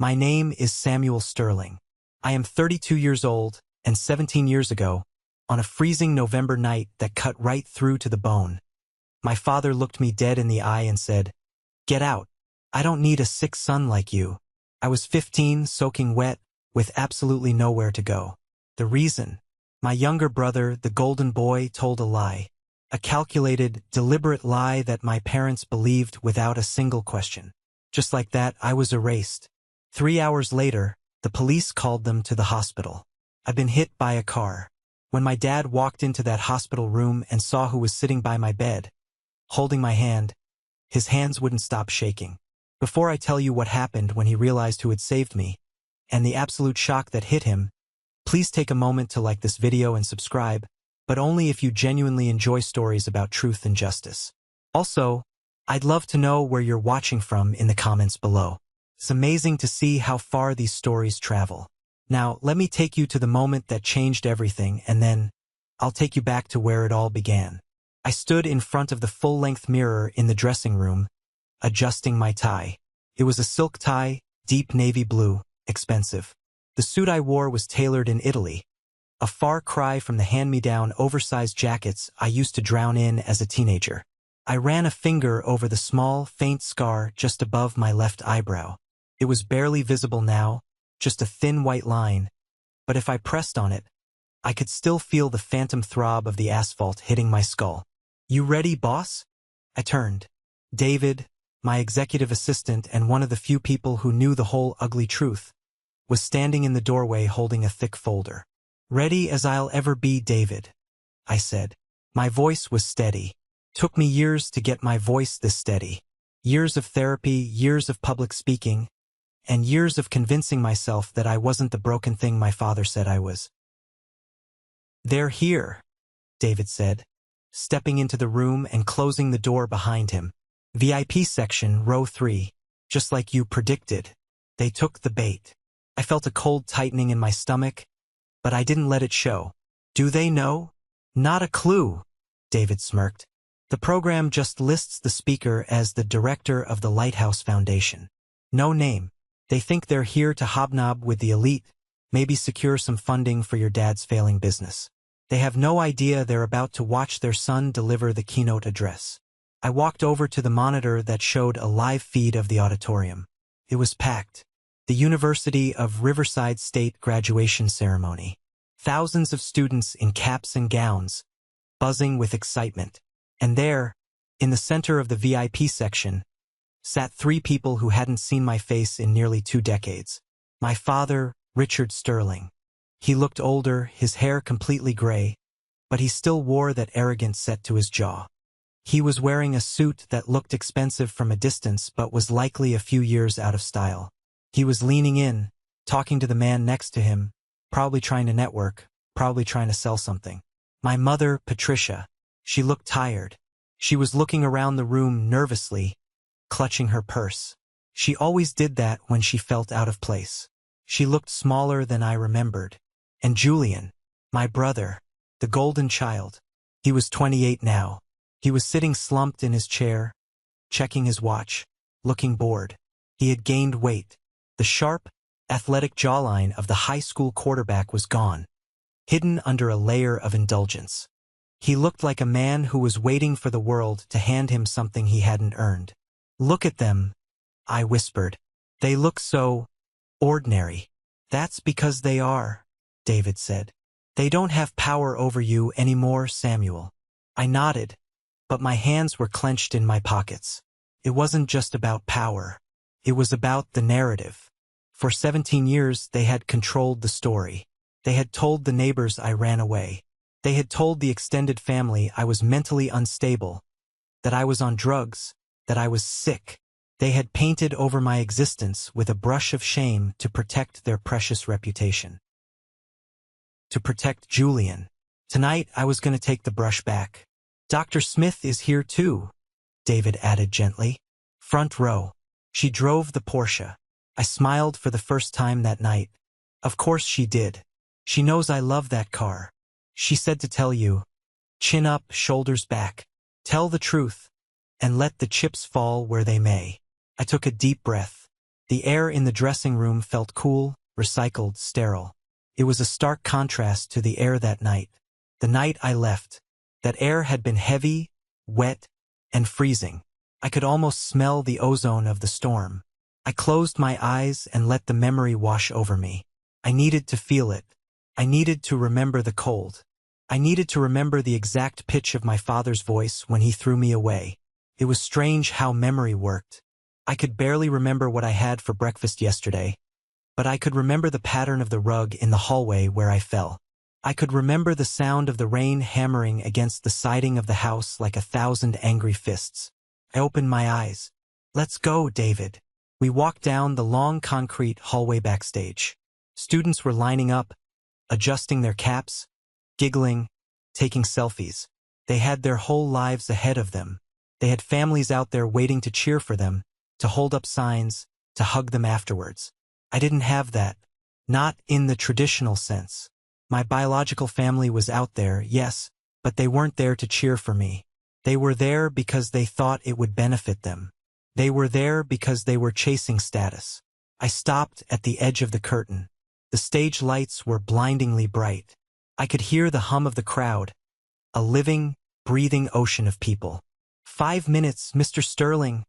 My name is Samuel Sterling. I am 32 years old, and 17 years ago, on a freezing November night that cut right through to the bone, my father looked me dead in the eye and said, "Get out. I don't need a sick son like you." I was 15, soaking wet, with absolutely nowhere to go. The reason? My younger brother, the golden boy, told a lie. A calculated, deliberate lie that my parents believed without a single question. Just like that, I was erased. 3 hours later, the police called them to the hospital. I'd been hit by a car. When my dad walked into that hospital room and saw who was sitting by my bed, holding my hand, his hands wouldn't stop shaking. Before I tell you what happened when he realized who had saved me, and the absolute shock that hit him, please take a moment to like this video and subscribe, but only if you genuinely enjoy stories about truth and justice. Also, I'd love to know where you're watching from in the comments below. It's amazing to see how far these stories travel. Now, let me take you to the moment that changed everything, and then I'll take you back to where it all began. I stood in front of the full-length mirror in the dressing room, adjusting my tie. It was a silk tie, deep navy blue, expensive. The suit I wore was tailored in Italy, a far cry from the hand-me-down oversized jackets I used to drown in as a teenager. I ran a finger over the small, faint scar just above my left eyebrow. It was barely visible now, just a thin white line, but if I pressed on it, I could still feel the phantom throb of the asphalt hitting my skull. "You ready, boss?" I turned. David, my executive assistant and one of the few people who knew the whole ugly truth, was standing in the doorway holding a thick folder. "Ready as I'll ever be, David," I said. My voice was steady. Took me years to get my voice this steady. Years of therapy, years of public speaking, and years of convincing myself that I wasn't the broken thing my father said I was. "They're here," David said, stepping into the room and closing the door behind him. "VIP section, row 3, just like you predicted. They took the bait." I felt a cold tightening in my stomach, but I didn't let it show. "Do they know?" "Not a clue," David smirked. "The program just lists the speaker as the director of the Lighthouse Foundation. No name. They think they're here to hobnob with the elite, maybe secure some funding for your dad's failing business. They have no idea they're about to watch their son deliver the keynote address." I walked over to the monitor that showed a live feed of the auditorium. It was packed. The University of Riverside State graduation ceremony. Thousands of students in caps and gowns, buzzing with excitement. And there, in the center of the VIP section, sat 3 people who hadn't seen my face in nearly 2 decades. My father, Richard Sterling. He looked older, his hair completely gray, but he still wore that arrogant set to his jaw. He was wearing a suit that looked expensive from a distance but was likely a few years out of style. He was leaning in, talking to the man next to him, probably trying to network, probably trying to sell something. My mother, Patricia. She looked tired. She was looking around the room nervously, clutching her purse. She always did that when she felt out of place. She looked smaller than I remembered. And Julian, my brother, the golden child. He was 28 now. He was sitting slumped in his chair, checking his watch, looking bored. He had gained weight. The sharp, athletic jawline of the high school quarterback was gone, hidden under a layer of indulgence. He looked like a man who was waiting for the world to hand him something he hadn't earned. "Look at them," I whispered. "They look so ordinary." "That's because they are," David said. "They don't have power over you anymore, Samuel." I nodded, but my hands were clenched in my pockets. It wasn't just about power. It was about the narrative. For 17 years, they had controlled the story. They had told the neighbors I ran away. They had told the extended family I was mentally unstable, that I was on drugs, that I was sick. They had painted over my existence with a brush of shame to protect their precious reputation. To protect Julian. Tonight, I was going to take the brush back. "Dr. Smith is here too," David added gently. "Front row." She drove the Porsche. I smiled for the first time that night. Of course she did. She knows I love that car. She said to tell you, chin up, shoulders back. Tell the truth, and let the chips fall where they may. I took a deep breath. The air in the dressing room felt cool, recycled, sterile. It was a stark contrast to the air that night. The night I left. That air had been heavy, wet, and freezing. I could almost smell the ozone of the storm. I closed my eyes and let the memory wash over me. I needed to feel it. I needed to remember the cold. I needed to remember the exact pitch of my father's voice when he threw me away. It was strange how memory worked. I could barely remember what I had for breakfast yesterday, but I could remember the pattern of the rug in the hallway where I fell. I could remember the sound of the rain hammering against the siding of the house like 1,000 angry fists. I opened my eyes. "Let's go, David." We walked down the long concrete hallway backstage. Students were lining up, adjusting their caps, giggling, taking selfies. They had their whole lives ahead of them. They had families out there waiting to cheer for them, to hold up signs, to hug them afterwards. I didn't have that. Not in the traditional sense. My biological family was out there, yes, but they weren't there to cheer for me. They were there because they thought it would benefit them. They were there because they were chasing status. I stopped at the edge of the curtain. The stage lights were blindingly bright. I could hear the hum of the crowd, a living, breathing ocean of people. "5 minutes, Mr. Sterling,"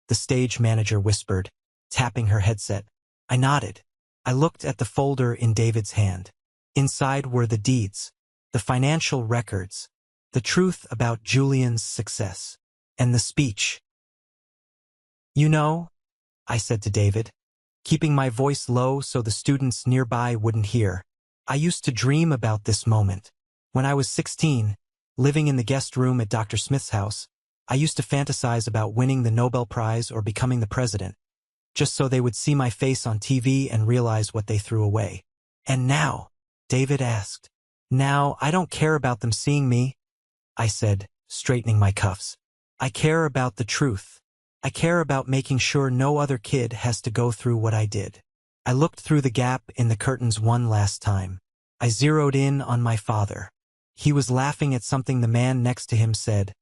the stage manager whispered, tapping her headset. I nodded. I looked at the folder in David's hand. Inside were the deeds, the financial records, the truth about Julian's success, and the speech. "You know," I said to David, keeping my voice low so the students nearby wouldn't hear, "I used to dream about this moment. When I was 16, living in the guest room at Dr. Smith's house, I used to fantasize about winning the Nobel Prize or becoming the president, just so they would see my face on TV and realize what they threw away. And now," David asked. "Now, I don't care about them seeing me," I said, straightening my cuffs. "I care about the truth. I care about making sure no other kid has to go through what I did." I looked through the gap in the curtains one last time. I zeroed in on my father. He was laughing at something the man next to him said,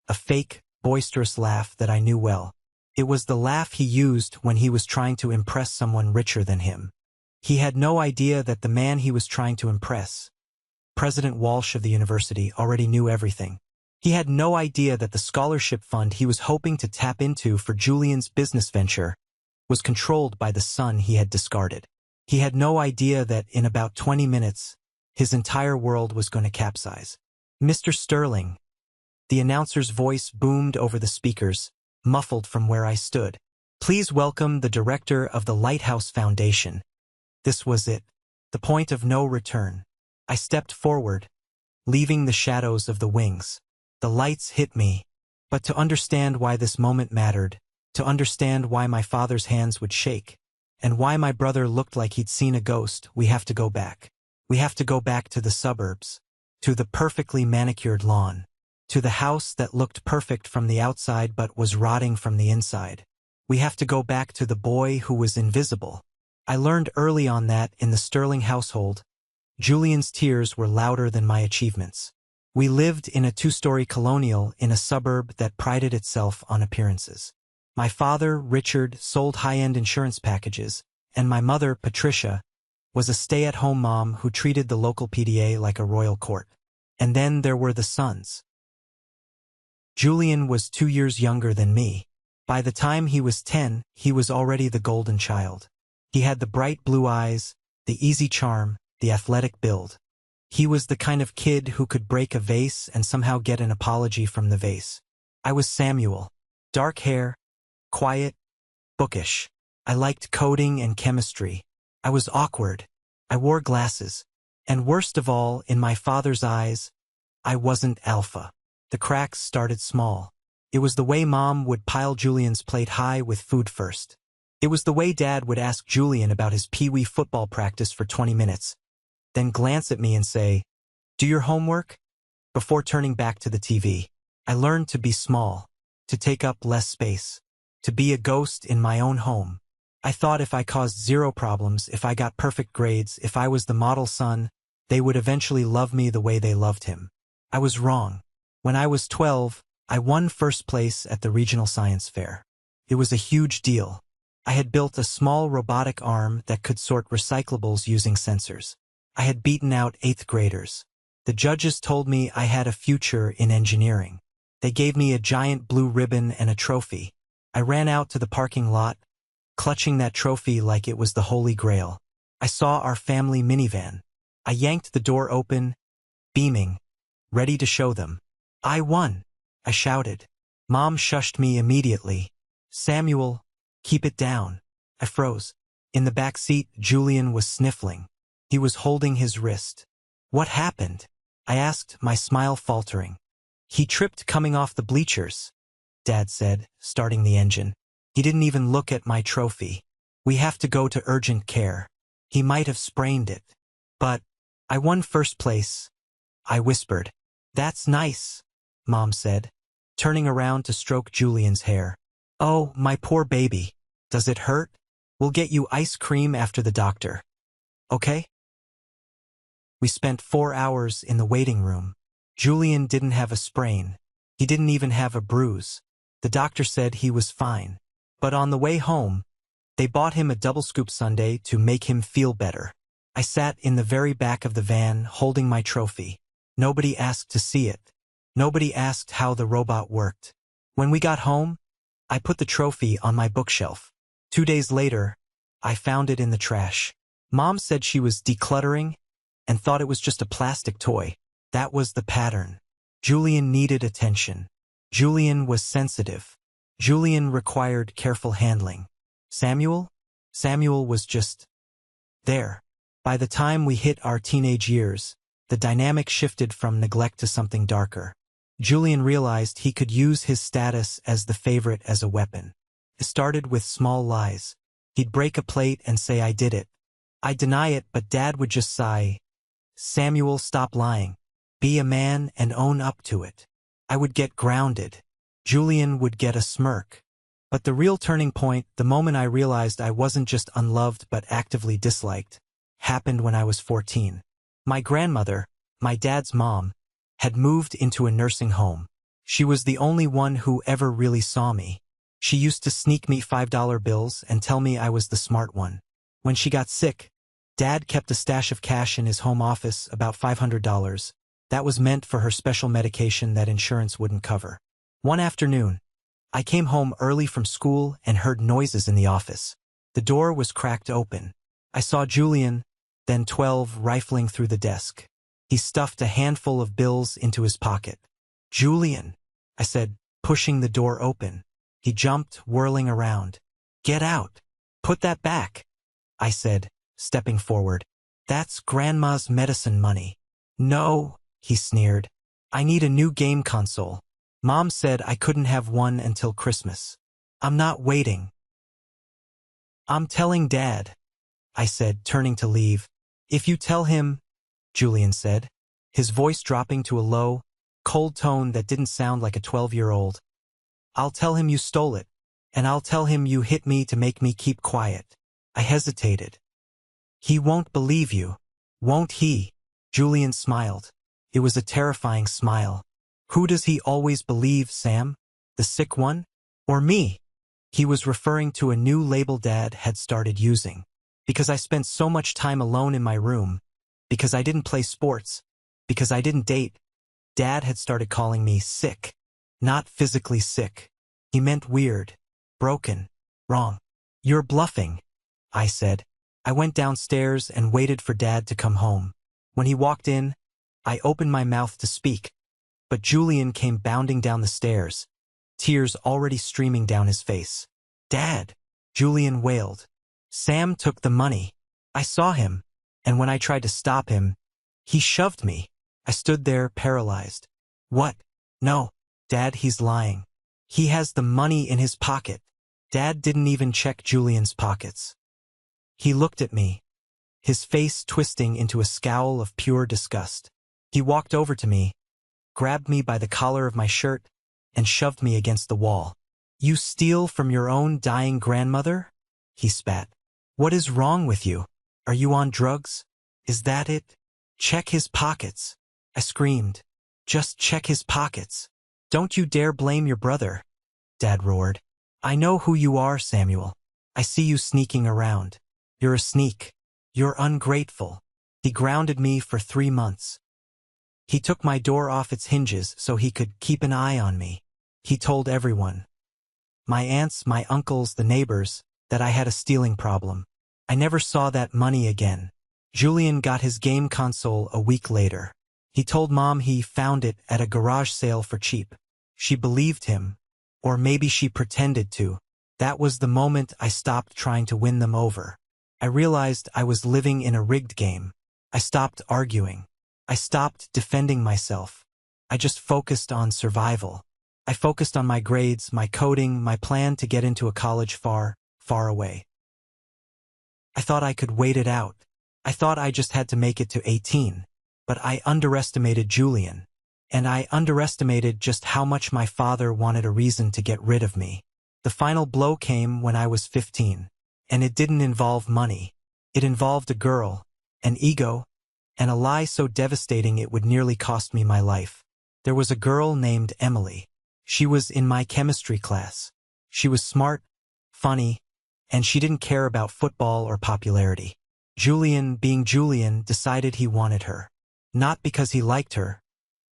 a fake, boisterous laugh that I knew well. It was the laugh he used when he was trying to impress someone richer than him. He had no idea that the man he was trying to impress, President Walsh of the university, already knew everything. He had no idea that the scholarship fund he was hoping to tap into for Julian's business venture was controlled by the son he had discarded. He had no idea that in about 20 minutes, his entire world was going to capsize. "Mr. Sterling," the announcer's voice boomed over the speakers, muffled from where I stood. "Please welcome the director of the Lighthouse Foundation." This was it, the point of no return. I stepped forward, leaving the shadows of the wings. The lights hit me. But to understand why this moment mattered, to understand why my father's hands would shake, and why my brother looked like he'd seen a ghost, we have to go back. We have to go back to the suburbs, to the perfectly manicured lawn, to the house that looked perfect from the outside but was rotting from the inside. We have to go back to the boy who was invisible. I learned early on that, in the Sterling household, Julian's tears were louder than my achievements. We lived in a 2-story colonial in a suburb that prided itself on appearances. My father, Richard, sold high-end insurance packages, and my mother, Patricia, was a stay-at-home mom who treated the local PDA like a royal court. And then there were the sons. Julian was 2 years younger than me. By the time he was 10, he was already the golden child. He had the bright blue eyes, the easy charm, the athletic build. He was the kind of kid who could break a vase and somehow get an apology from the vase. I was Samuel. Dark hair, quiet, bookish. I liked coding and chemistry. I was awkward. I wore glasses. And worst of all, in my father's eyes, I wasn't alpha. The cracks started small. It was the way Mom would pile Julian's plate high with food first. It was the way Dad would ask Julian about his pee-wee football practice for 20 minutes, then glance at me and say, "Do your homework?" before turning back to the TV. I learned to be small, to take up less space, to be a ghost in my own home. I thought if I caused zero problems, if I got perfect grades, if I was the model son, they would eventually love me the way they loved him. I was wrong. When I was 12, I won first place at the regional science fair. It was a huge deal. I had built a small robotic arm that could sort recyclables using sensors. I had beaten out 8th graders. The judges told me I had a future in engineering. They gave me a giant blue ribbon and a trophy. I ran out to the parking lot, clutching that trophy like it was the Holy Grail. I saw our family minivan. I yanked the door open, beaming, ready to show them. I won, I shouted. Mom shushed me immediately. Samuel, keep it down. I froze. In the back seat, Julian was sniffling. He was holding his wrist. What happened? I asked, my smile faltering. He tripped coming off the bleachers, Dad said, starting the engine. He didn't even look at my trophy. We have to go to urgent care. He might have sprained it. But I won first place, I whispered. That's nice, Mom said, turning around to stroke Julian's hair. Oh, my poor baby. Does it hurt? We'll get you ice cream after the doctor. Okay? We spent 4 hours in the waiting room. Julian didn't have a sprain. He didn't even have a bruise. The doctor said he was fine. But on the way home, they bought him a double-scoop sundae to make him feel better. I sat in the very back of the van holding my trophy. Nobody asked to see it. Nobody asked how the robot worked. When we got home, I put the trophy on my bookshelf. 2 days later, I found it in the trash. Mom said she was decluttering and thought it was just a plastic toy. That was the pattern. Julian needed attention. Julian was sensitive. Julian required careful handling. Samuel? Samuel was just there. By the time we hit our teenage years, the dynamic shifted from neglect to something darker. Julian realized he could use his status as the favorite as a weapon. It started with small lies. He'd break a plate and say, I did it. I'd deny it, but Dad would just sigh, Samuel, stop lying. Be a man and own up to it. I would get grounded. Julian would get a smirk. But the real turning point, the moment I realized I wasn't just unloved but actively disliked, happened when I was 14. My grandmother, my dad's mom, had moved into a nursing home. She was the only one who ever really saw me. She used to sneak me $5 bills and tell me I was the smart one. When she got sick, Dad kept a stash of cash in his home office, about $500. That was meant for her special medication that insurance wouldn't cover. One afternoon, I came home early from school and heard noises in the office. The door was cracked open. I saw Julian, then 12, rifling through the desk. He stuffed a handful of bills into his pocket. Julian, I said, pushing the door open. He jumped, whirling around. Get out. Put that back, I said, stepping forward. That's Grandma's medicine money. No, he sneered. I need a new game console. Mom said I couldn't have one until Christmas. I'm not waiting. I'm telling Dad, I said, turning to leave. If you tell him, Julian said, his voice dropping to a low, cold tone that didn't sound like a 12-year-old. I'll tell him you stole it, and I'll tell him you hit me to make me keep quiet. I hesitated. He won't believe you, won't he? Julian smiled. It was a terrifying smile. Who does he always believe, Sam? The sick one? Or me? He was referring to a new label Dad had started using. Because I spent so much time alone in my room, because I didn't play sports, because I didn't date, Dad had started calling me sick. Not physically sick. He meant weird, broken, wrong. You're bluffing, I said. I went downstairs and waited for Dad to come home. When he walked in, I opened my mouth to speak, but Julian came bounding down the stairs, tears already streaming down his face. Dad, Julian wailed. Sam took the money. I saw him, and when I tried to stop him, he shoved me. I stood there paralyzed. What? No, Dad, he's lying. He has the money in his pocket. Dad didn't even check Julian's pockets. He looked at me, his face twisting into a scowl of pure disgust. He walked over to me, grabbed me by the collar of my shirt, and shoved me against the wall. You steal from your own dying grandmother? He spat. What is wrong with you? Are you on drugs? Is that it? Check his pockets. I screamed. Just check his pockets. Don't you dare blame your brother, Dad roared. I know who you are, Samuel. I see you sneaking around. You're a sneak. You're ungrateful. He grounded me for 3 months. He took my door off its hinges so he could keep an eye on me. He told everyone, my aunts, my uncles, the neighbors, that I had a stealing problem. I never saw that money again. Julian got his game console a week later. He told Mom he found it at a garage sale for cheap. She believed him, or maybe she pretended to. That was the moment I stopped trying to win them over. I realized I was living in a rigged game. I stopped arguing. I stopped defending myself. I just focused on survival. I focused on my grades, my coding, my plan to get into a college far, far away. I thought I could wait it out. I thought I just had to make it to 18. But I underestimated Julian. And I underestimated just how much my father wanted a reason to get rid of me. The final blow came when I was 15. And it didn't involve money. It involved a girl, an ego, and a lie so devastating it would nearly cost me my life. There was a girl named Emily. She was in my chemistry class. She was smart, funny, and she didn't care about football or popularity. Julian, being Julian, decided he wanted her. Not because he liked her,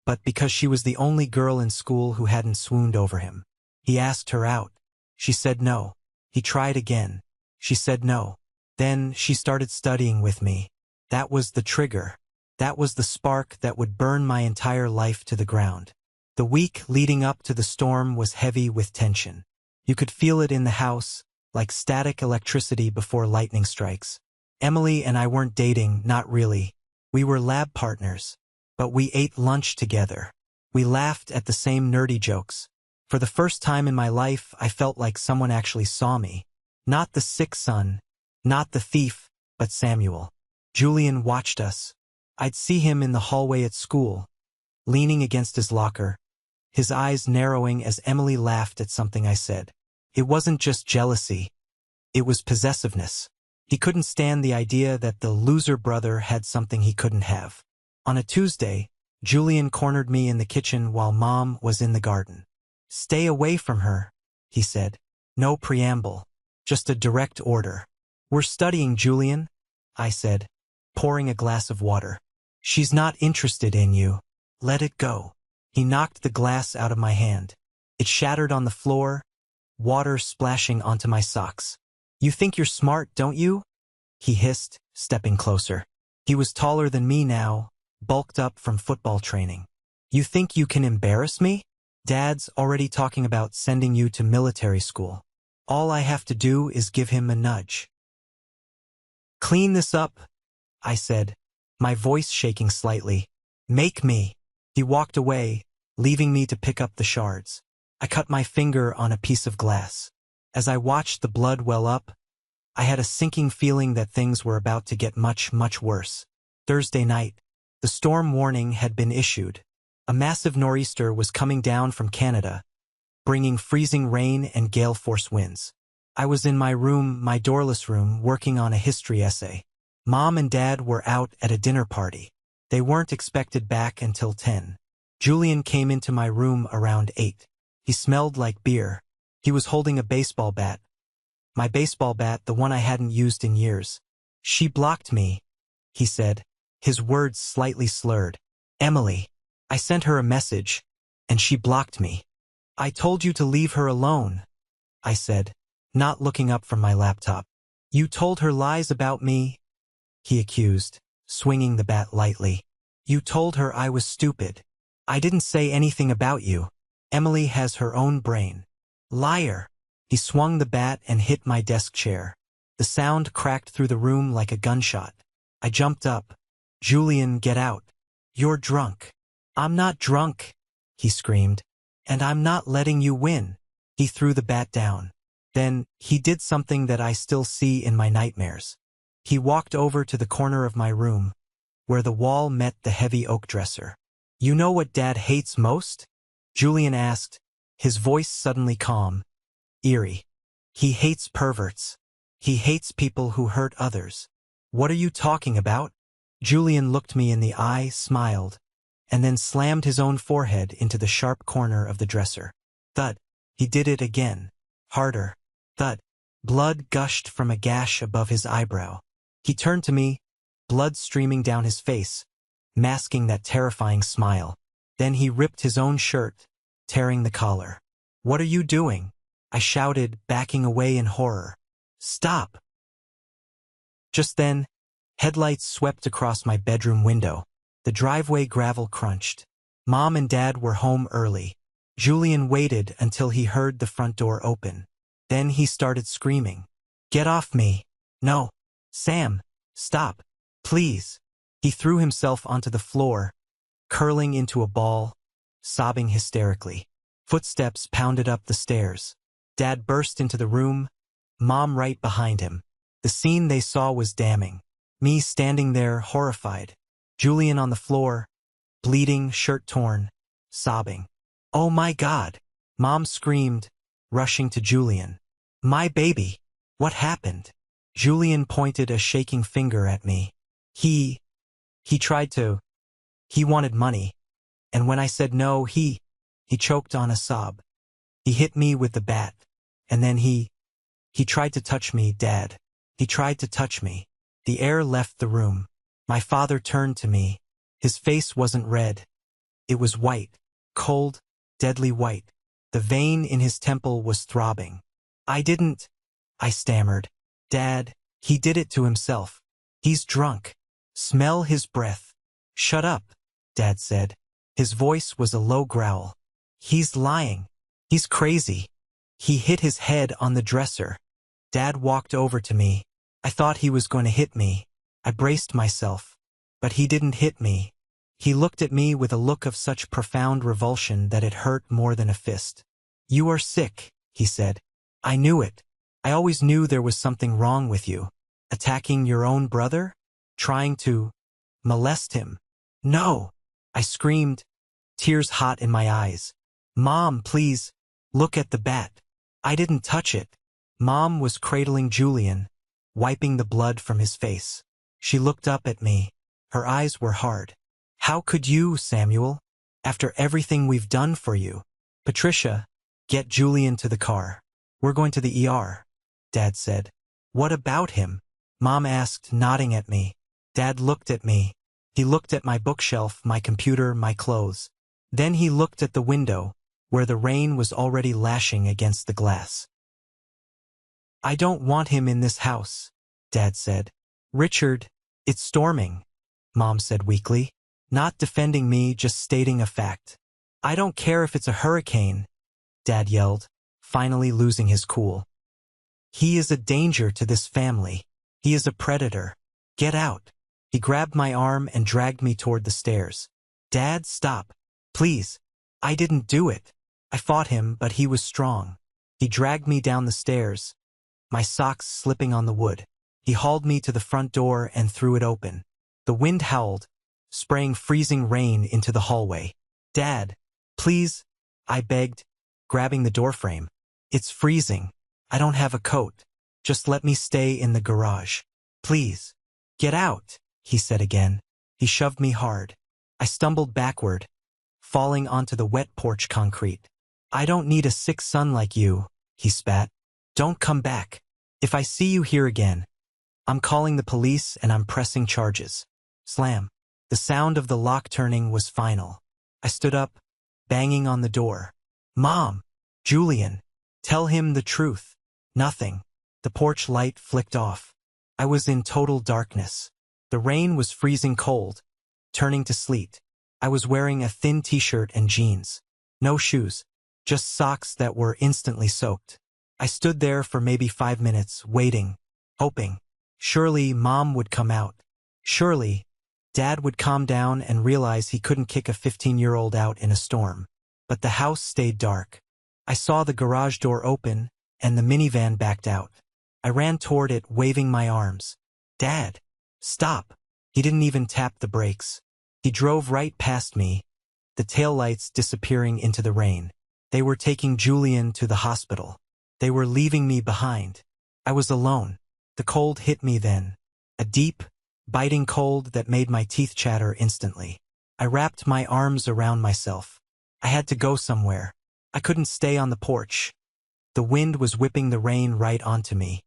but because she was the only girl in school who hadn't swooned over him. He asked her out. She said no. He tried again. She said no. Then she started studying with me. That was the trigger. That was the spark that would burn my entire life to the ground. The week leading up to the storm was heavy with tension. You could feel it in the house, like static electricity before lightning strikes. Emily and I weren't dating, not really. We were lab partners. But we ate lunch together. We laughed at the same nerdy jokes. For the first time in my life, I felt like someone actually saw me. Not the sick son, not the thief, but Samuel. Julian watched us. I'd see him in the hallway at school, leaning against his locker, his eyes narrowing as Emily laughed at something I said. It wasn't just jealousy. It was possessiveness. He couldn't stand the idea that the loser brother had something he couldn't have. On a Tuesday, Julian cornered me in the kitchen while Mom was in the garden. "Stay away from her," he said. No preamble, just a direct order. "We're studying, Julian," I said, pouring a glass of water. "She's not interested in you. Let it go." He knocked the glass out of my hand. It shattered on the floor, water splashing onto my socks. "You think you're smart, don't you?" he hissed, stepping closer. He was taller than me now, bulked up from football training. "You think you can embarrass me? Dad's already talking about sending you to military school. All I have to do is give him a nudge." "Clean this up," I said, my voice shaking slightly. "Make me." He walked away, leaving me to pick up the shards. I cut my finger on a piece of glass. As I watched the blood well up, I had a sinking feeling that things were about to get much, much worse. Thursday night, the storm warning had been issued. A massive nor'easter was coming down from Canada, bringing freezing rain and gale force winds. I was in my room, my doorless room, working on a history essay. Mom and Dad were out at a dinner party. They weren't expected back until 10. Julian came into my room around 8. He smelled like beer. He was holding a baseball bat. My baseball bat, the one I hadn't used in years. "She blocked me," he said, his words slightly slurred. "Emily. I sent her a message, and she blocked me." "I told you to leave her alone," I said, not looking up from my laptop. "You told her lies about me," he accused, swinging the bat lightly. "You told her I was stupid. I didn't say anything about you. Emily has her own brain." "Liar." He swung the bat and hit my desk chair. The sound cracked through the room like a gunshot. I jumped up. "Julian, get out. You're drunk." "I'm not drunk," he screamed. "And I'm not letting you win." He threw the bat down. Then, he did something that I still see in my nightmares. He walked over to the corner of my room, where the wall met the heavy oak dresser. "You know what Dad hates most?" Julian asked, his voice suddenly calm, eerie. "He hates perverts. He hates people who hurt others." "What are you talking about?" Julian looked me in the eye, smiled, and then slammed his own forehead into the sharp corner of the dresser. Thud. He did it again. Harder. Thud. Blood gushed from a gash above his eyebrow. He turned to me, blood streaming down his face, masking that terrifying smile. Then he ripped his own shirt, tearing the collar. "What are you doing?" I shouted, backing away in horror. "Stop!" Just then, headlights swept across my bedroom window. The driveway gravel crunched. Mom and Dad were home early. Julian waited until he heard the front door open. Then he started screaming. "Get off me! No! Sam! Stop! Please!" He threw himself onto the floor, curling into a ball, sobbing hysterically. Footsteps pounded up the stairs. Dad burst into the room, Mom right behind him. The scene they saw was damning. Me standing there, horrified. Julian on the floor, bleeding, shirt torn, sobbing. "Oh my God!" Mom screamed, rushing to Julian. "My baby! What happened?" Julian pointed a shaking finger at me. He wanted money. And when I said no, he choked on a sob. He hit me with the bat. And then he tried to touch me, Dad. He tried to touch me. The air left the room. My father turned to me. His face wasn't red. It was white. Cold, deadly white. The vein in his temple was throbbing. I stammered. "Dad, he did it to himself. He's drunk. Smell his breath." "Shut up," Dad said. His voice was a low growl. "He's lying. He's crazy." He hit his head on the dresser. Dad walked over to me. I thought he was going to hit me. I braced myself. But he didn't hit me. He looked at me with a look of such profound revulsion that it hurt more than a fist. "You are sick," he said. "I knew it. I always knew there was something wrong with you. Attacking your own brother? Trying to molest him?" "No!" I screamed, tears hot in my eyes. "Mom, please, look at the bat. I didn't touch it." Mom was cradling Julian, wiping the blood from his face. She looked up at me. Her eyes were hard. "How could you, Samuel? After everything we've done for you." "Patricia, get Julian to the car. We're going to the ER," Dad said. "What about him?" Mom asked, nodding at me. Dad looked at me. He looked at my bookshelf, my computer, my clothes. Then he looked at the window, where the rain was already lashing against the glass. "I don't want him in this house," Dad said. "Richard, it's storming," Mom said weakly. Not defending me, just stating a fact. "I don't care if it's a hurricane," Dad yelled, finally losing his cool. "He is a danger to this family. He is a predator. Get out." He grabbed my arm and dragged me toward the stairs. "Dad, stop. Please. I didn't do it." I fought him, but he was strong. He dragged me down the stairs, my socks slipping on the wood. He hauled me to the front door and threw it open. The wind howled, spraying freezing rain into the hallway. "Dad, please," I begged, grabbing the doorframe. "It's freezing. I don't have a coat. Just let me stay in the garage. Please." "Get out," he said again. He shoved me hard. I stumbled backward, falling onto the wet porch concrete. "I don't need a sick son like you," he spat. "Don't come back. If I see you here again, I'm calling the police and I'm pressing charges." Slam. The sound of the lock turning was final. I stood up, banging on the door. "Mom! Julian! Tell him the truth." Nothing. The porch light flicked off. I was in total darkness. The rain was freezing cold, turning to sleet. I was wearing a thin t-shirt and jeans. No shoes, just socks that were instantly soaked. I stood there for maybe 5 minutes, waiting, hoping. Surely Mom would come out. Surely Dad would calm down and realize he couldn't kick a 15-year-old out in a storm. But the house stayed dark. I saw the garage door open, and the minivan backed out. I ran toward it, waving my arms. "Dad, stop." He didn't even tap the brakes. He drove right past me, the taillights disappearing into the rain. They were taking Julian to the hospital. They were leaving me behind. I was alone. The cold hit me then. A deep, biting cold that made my teeth chatter instantly. I wrapped my arms around myself. I had to go somewhere. I couldn't stay on the porch. The wind was whipping the rain right onto me.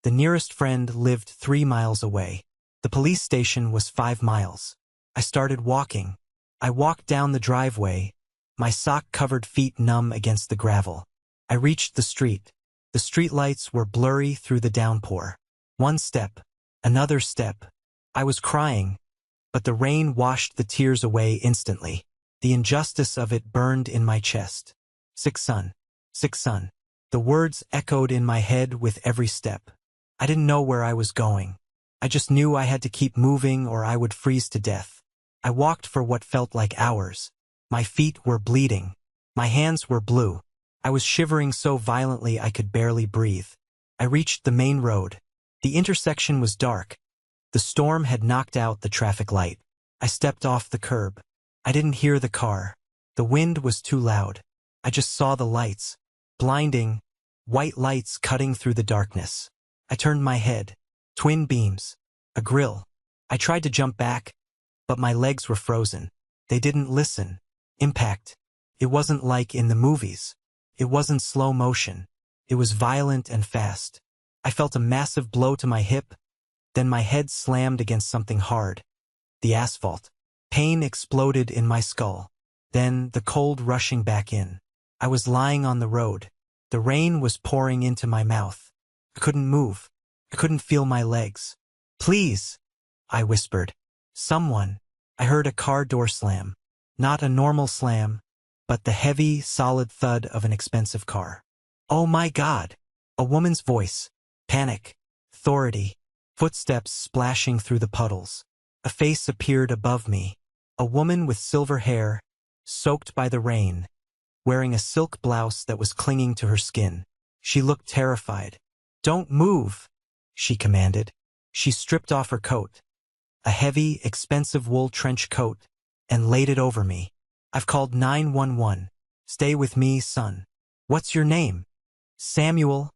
The nearest friend lived 3 miles away. The police station was 5 miles. I started walking. I walked down the driveway, my sock-covered feet numb against the gravel. I reached the street. The streetlights were blurry through the downpour. One step, another step. I was crying, but the rain washed the tears away instantly. The injustice of it burned in my chest. Sick son. Sick son. The words echoed in my head with every step. I didn't know where I was going. I just knew I had to keep moving or I would freeze to death. I walked for what felt like hours. My feet were bleeding. My hands were blue. I was shivering so violently I could barely breathe. I reached the main road. The intersection was dark. The storm had knocked out the traffic light. I stepped off the curb. I didn't hear the car. The wind was too loud. I just saw the lights. Blinding, white lights cutting through the darkness. I turned my head. Twin beams. A grill. I tried to jump back, but my legs were frozen. They didn't listen. Impact. It wasn't like in the movies. It wasn't slow motion. It was violent and fast. I felt a massive blow to my hip, then my head slammed against something hard. The asphalt. Pain exploded in my skull. Then the cold rushing back in. I was lying on the road. The rain was pouring into my mouth. I couldn't move. I couldn't feel my legs. Please, I whispered. Someone. I heard a car door slam. Not a normal slam, but the heavy, solid thud of an expensive car. Oh my God! A woman's voice. Panic. Authority. Footsteps splashing through the puddles. A face appeared above me. A woman with silver hair, soaked by the rain, wearing a silk blouse that was clinging to her skin. She looked terrified. Don't move, she commanded. She stripped off her coat, a heavy, expensive wool trench coat, and laid it over me. I've called 911. Stay with me, son. What's your name? Samuel,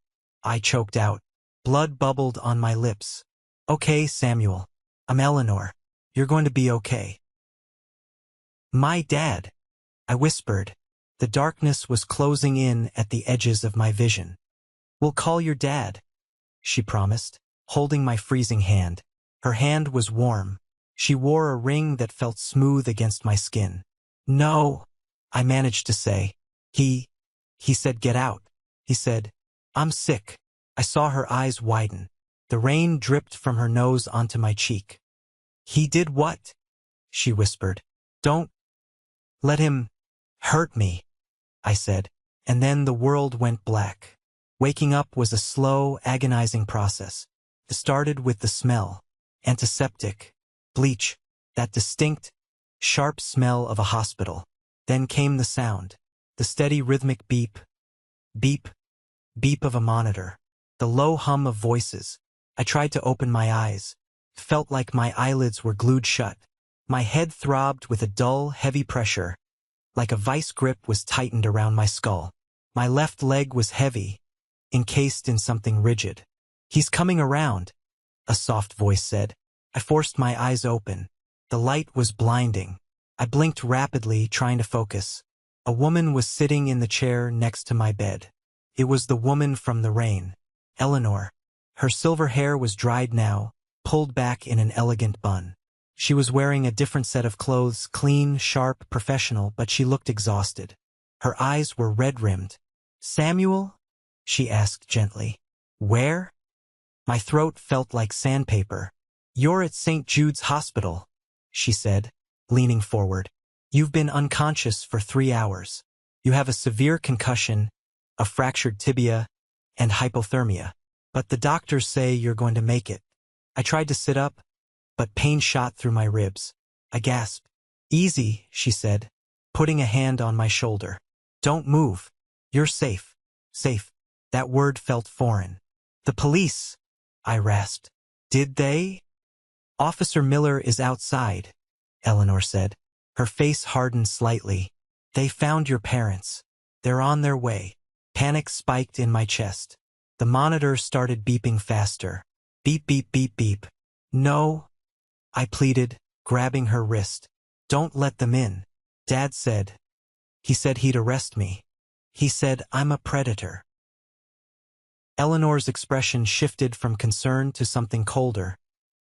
I choked out. Blood bubbled on my lips. Okay, Samuel. I'm Eleanor. You're going to be okay. My dad, I whispered. The darkness was closing in at the edges of my vision. We'll call your dad, she promised, holding my freezing hand. Her hand was warm. She wore a ring that felt smooth against my skin. No, I managed to say. He said get out. He said, I'm sick. I saw her eyes widen. The rain dripped from her nose onto my cheek. He did what? She whispered. Don't let him hurt me, I said. And then the world went black. Waking up was a slow, agonizing process. It started with the smell. Antiseptic. Bleach. That distinct, sharp smell of a hospital. Then came the sound. The steady rhythmic beep. Beep. Beep of a monitor. The low hum of voices. I tried to open my eyes. It felt like my eyelids were glued shut. My head throbbed with a dull, heavy pressure, like a vice grip was tightened around my skull. My left leg was heavy, encased in something rigid. He's coming around, a soft voice said. I forced my eyes open. The light was blinding. I blinked rapidly, trying to focus. A woman was sitting in the chair next to my bed. It was the woman from the rain, Eleanor. Her silver hair was dried now, pulled back in an elegant bun. She was wearing a different set of clothes, clean, sharp, professional, but she looked exhausted. Her eyes were red-rimmed. Samuel? She asked gently. Where? My throat felt like sandpaper. You're at St. Jude's Hospital, she said, leaning forward. You've been unconscious for 3 hours. You have a severe concussion, a fractured tibia, and hypothermia. But the doctors say you're going to make it. I tried to sit up, but pain shot through my ribs. I gasped. Easy, she said, putting a hand on my shoulder. Don't move. You're safe. Safe. That word felt foreign. The police, I rasped. Did they? Officer Miller is outside, Eleanor said. Her face hardened slightly. They found your parents. They're on their way. Panic spiked in my chest. The monitor started beeping faster. Beep, beep, beep, beep. No, I pleaded, grabbing her wrist. Don't let them in. Dad said. He said he'd arrest me. He said, I'm a predator. Eleanor's expression shifted from concern to something colder,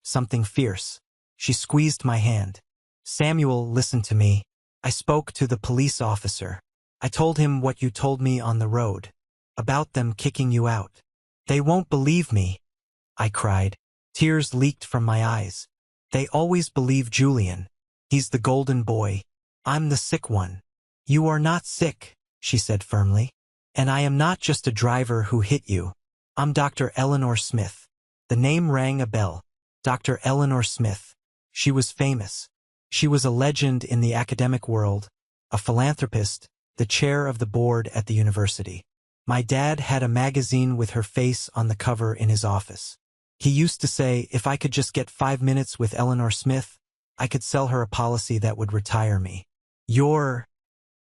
something fierce. She squeezed my hand. Samuel, listen to me. I spoke to the police officer. I told him what you told me on the road, about them kicking you out. They won't believe me, I cried. Tears leaked from my eyes. They always believe Julian. He's the golden boy. I'm the sick one. You are not sick, she said firmly. And I am not just a driver who hit you. I'm Dr. Eleanor Smith. The name rang a bell. Dr. Eleanor Smith. She was famous. She was a legend in the academic world, a philanthropist, the chair of the board at the university. My dad had a magazine with her face on the cover in his office. He used to say, if I could just get 5 minutes with Eleanor Smith, I could sell her a policy that would retire me. You're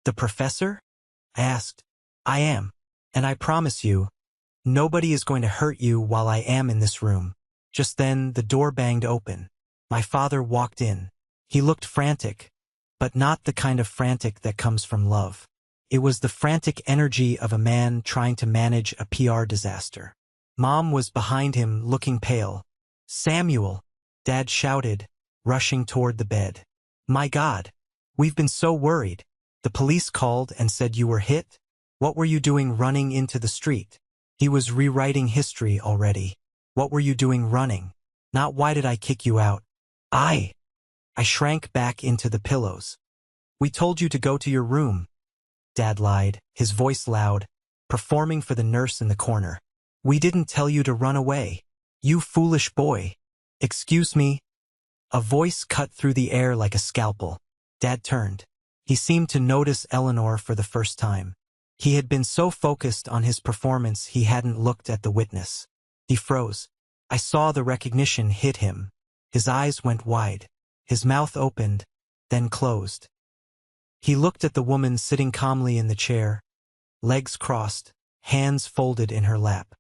the professor? I asked. I am. And I promise you, nobody is going to hurt you while I am in this room. Just then, the door banged open. My father walked in. He looked frantic, but not the kind of frantic that comes from love. It was the frantic energy of a man trying to manage a PR disaster. Mom was behind him, looking pale. Samuel, Dad shouted, rushing toward the bed. My God, we've been so worried. The police called and said you were hit? What were you doing running into the street? He was rewriting history already. What were you doing running? Not why did I kick you out? I shrank back into the pillows. We told you to go to your room. Dad lied, his voice loud, performing for the nurse in the corner. We didn't tell you to run away. You foolish boy. Excuse me. A voice cut through the air like a scalpel. Dad turned. He seemed to notice Eleanor for the first time. He had been so focused on his performance he hadn't looked at the witness. He froze. I saw the recognition hit him. His eyes went wide. His mouth opened, then closed. He looked at the woman sitting calmly in the chair, legs crossed, hands folded in her lap.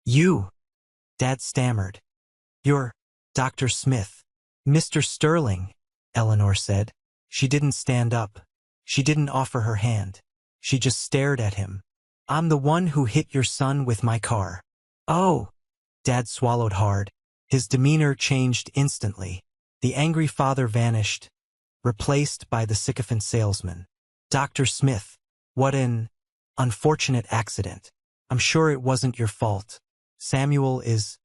You, Dad stammered. You're Dr. Smith. Mr. Sterling, Eleanor said. She didn't stand up. She didn't offer her hand. She just stared at him. I'm the one who hit your son with my car. Oh, Dad swallowed hard. His demeanor changed instantly. The angry father vanished, replaced by the sycophant salesman. Dr. Smith, what an unfortunate accident. I'm sure it wasn't your fault. Samuel is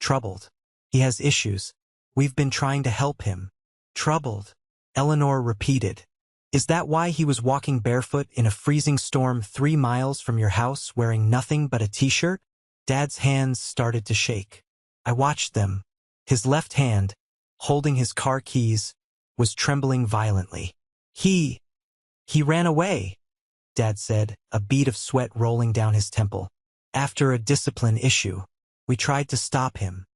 troubled. He has issues. We've been trying to help him. Troubled, Eleanor repeated. Is that why he was walking barefoot in a freezing storm 3 miles from your house wearing nothing but a t-shirt? Dad's hands started to shake. I watched them. His left hand, holding his car keys, was trembling violently. He ran away, Dad said, a bead of sweat rolling down his temple. After a discipline issue, we tried to stop him.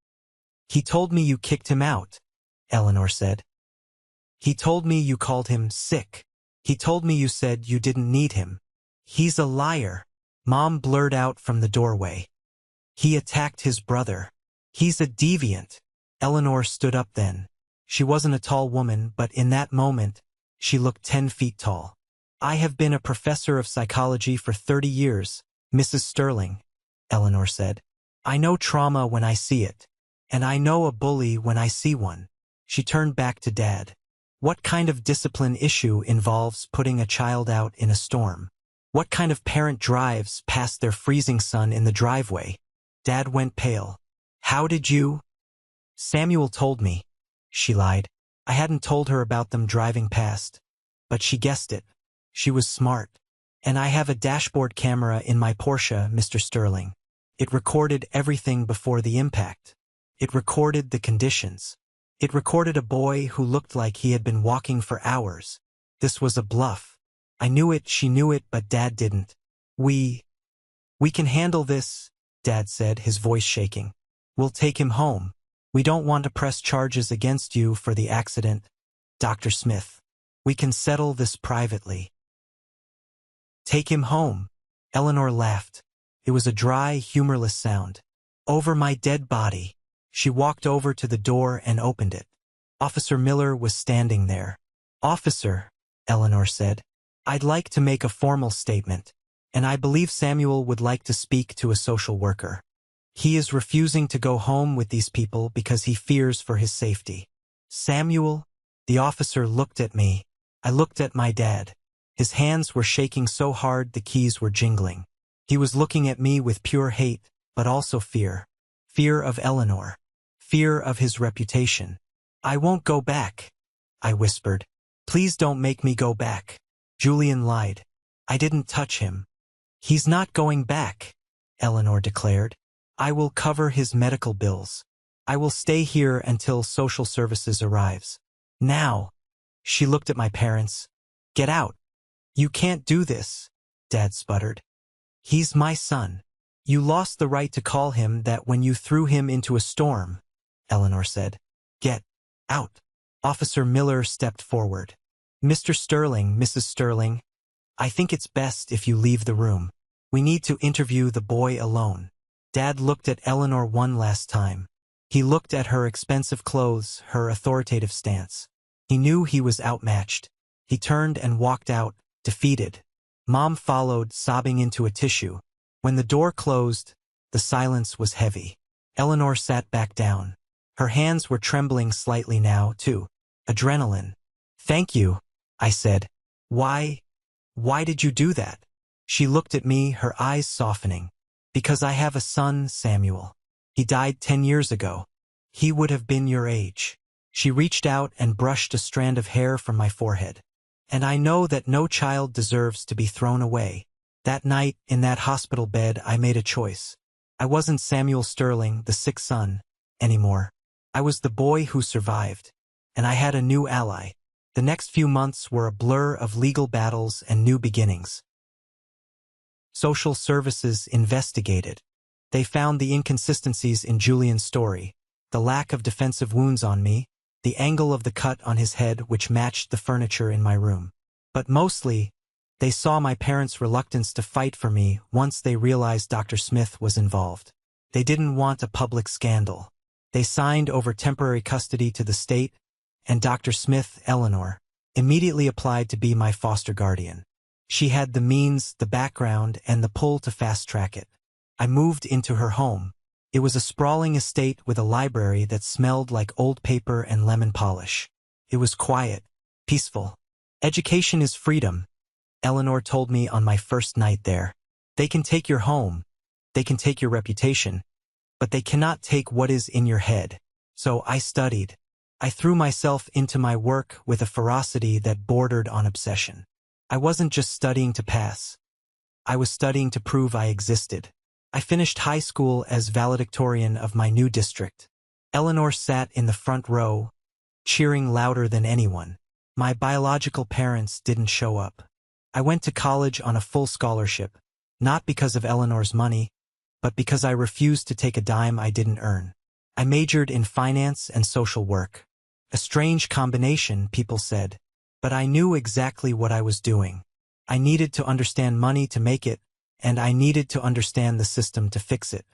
He told me you kicked him out, Eleanor said. He told me you called him sick. He told me you said you didn't need him. He's a liar, Mom blurted out from the doorway. He attacked his brother. He's a deviant. Eleanor stood up then. She wasn't a tall woman, but in that moment, she looked 10 feet tall. I have been a professor of psychology for 30 years, Mrs. Sterling, Eleanor said. I know trauma when I see it, and I know a bully when I see one. She turned back to Dad. What kind of discipline issue involves putting a child out in a storm? What kind of parent drives past their freezing son in the driveway? Dad went pale. How did you? Samuel told me. She lied. I hadn't told her about them driving past. But she guessed it. She was smart. And I have a dashboard camera in my Porsche, Mr. Sterling. It recorded everything before the impact. It recorded the conditions. It recorded a boy who looked like he had been walking for hours. This was a bluff. I knew it, she knew it, but Dad didn't. We can handle this, Dad said, his voice shaking. We'll take him home. We don't want to press charges against you for the accident, Dr. Smith. We can settle this privately. Take him home. Eleanor laughed. It was a dry, humorless sound. Over my dead body. She walked over to the door and opened it. Officer Miller was standing there. Officer, Eleanor said. I'd like to make a formal statement, and I believe Samuel would like to speak to a social worker. He is refusing to go home with these people because he fears for his safety. Samuel? The officer looked at me. I looked at my dad. His hands were shaking so hard the keys were jingling. He was looking at me with pure hate, but also fear. Fear of Eleanor. Fear of his reputation. I won't go back, I whispered. Please don't make me go back. Julian lied. I didn't touch him. He's not going back, Eleanor declared. I will cover his medical bills. I will stay here until social services arrives. Now. She looked at my parents. Get out. You can't do this, Dad sputtered. He's my son. You lost the right to call him that when you threw him into a storm, Eleanor said. Get out. Officer Miller stepped forward. Mr. Sterling, Mrs. Sterling, I think it's best if you leave the room. We need to interview the boy alone. Dad looked at Eleanor one last time. He looked at her expensive clothes, her authoritative stance. He knew he was outmatched. He turned and walked out, defeated. Mom followed, sobbing into a tissue. When the door closed, the silence was heavy. Eleanor sat back down. Her hands were trembling slightly now, too. Adrenaline. Thank you, I said. Why did you do that? She looked at me, her eyes softening. Because I have a son, Samuel. He died 10 years ago. He would have been your age. She reached out and brushed a strand of hair from my forehead. And I know that no child deserves to be thrown away. That night, in that hospital bed, I made a choice. I wasn't Samuel Sterling, the sick son, anymore. I was the boy who survived. And I had a new ally. The next few months were a blur of legal battles and new beginnings. Social services investigated. They found the inconsistencies in Julian's story, the lack of defensive wounds on me, the angle of the cut on his head which matched the furniture in my room. But mostly, they saw my parents' reluctance to fight for me once they realized Dr. Smith was involved. They didn't want a public scandal. They signed over temporary custody to the state, and Dr. Smith, Eleanor, immediately applied to be my foster guardian. She had the means, the background, and the pull to fast-track it. I moved into her home. It was a sprawling estate with a library that smelled like old paper and lemon polish. It was quiet, peaceful. Education is freedom, Eleanor told me on my first night there. They can take your home, they can take your reputation, but they cannot take what is in your head. So I studied. I threw myself into my work with a ferocity that bordered on obsession. I wasn't just studying to pass. I was studying to prove I existed. I finished high school as valedictorian of my new district. Eleanor sat in the front row, cheering louder than anyone. My biological parents didn't show up. I went to college on a full scholarship, not because of Eleanor's money, but because I refused to take a dime I didn't earn. I majored in finance and social work. A strange combination, people said, but I knew exactly what I was doing. I needed to understand money to make it, and I needed to understand the system to fix it.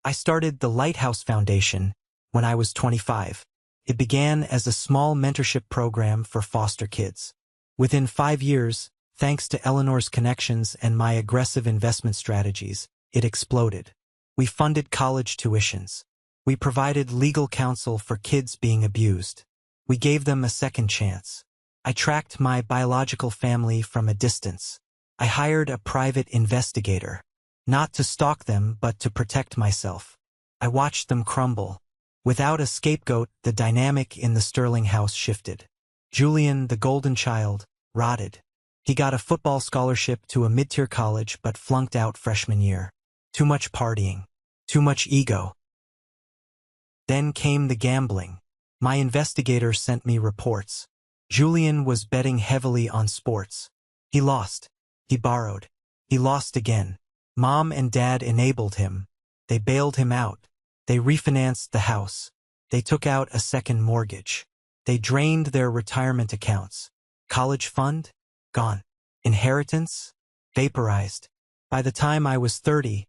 I started the Lighthouse Foundation when I was 25. It began as a small mentorship program for foster kids. Within 5 years, thanks to Eleanor's connections and my aggressive investment strategies, it exploded. We funded college tuitions. We provided legal counsel for kids being abused. We gave them a second chance. I tracked my biological family from a distance. I hired a private investigator, not to stalk them but to protect myself. I watched them crumble. Without a scapegoat, the dynamic in the Sterling house shifted. Julian, the golden child, rotted. He got a football scholarship to a mid-tier college but flunked out freshman year. Too much partying. Too much ego. Then came the gambling. My investigator sent me reports. Julian was betting heavily on sports. He lost. He borrowed. He lost again. Mom and Dad enabled him. They bailed him out. They refinanced the house. They took out a second mortgage. They drained their retirement accounts. College fund? Gone. Inheritance? Vaporized. By the time I was 30,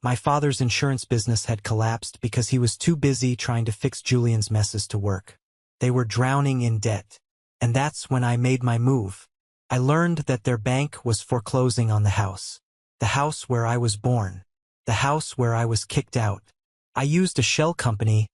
my father's insurance business had collapsed because he was too busy trying to fix Julian's messes to work. They were drowning in debt. And that's when I made my move. I learned that their bank was foreclosing on the house. The house where I was born. The house where I was kicked out. I used a shell company,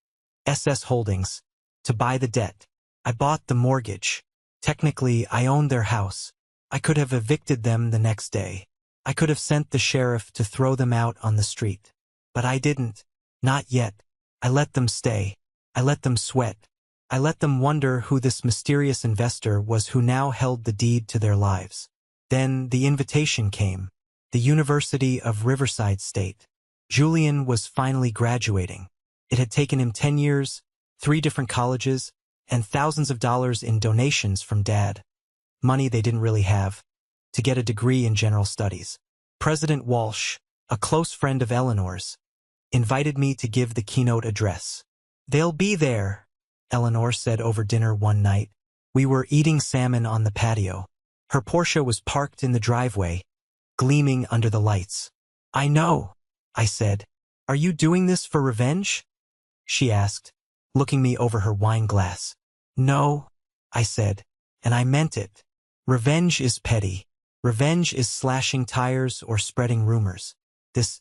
SS Holdings, to buy the debt. I bought the mortgage. Technically, I owned their house. I could have evicted them the next day. I could have sent the sheriff to throw them out on the street. But I didn't. Not yet. I let them stay. I let them sweat. I let them wonder who this mysterious investor was who now held the deed to their lives. Then the invitation came. The University of Riverside State. Julian was finally graduating. It had taken him 10 years, 3 different colleges, and thousands of dollars in donations from Dad. Money they didn't really have. To get a degree in general studies. President Walsh, a close friend of Eleanor's, invited me to give the keynote address. "They'll be there," Eleanor said over dinner one night. We were eating salmon on the patio. Her Porsche was parked in the driveway, gleaming under the lights. "I know," I said. "Are you doing this for revenge?" she asked, looking me over her wine glass. "No," I said, and I meant it. Revenge is petty. Revenge is slashing tires or spreading rumors. This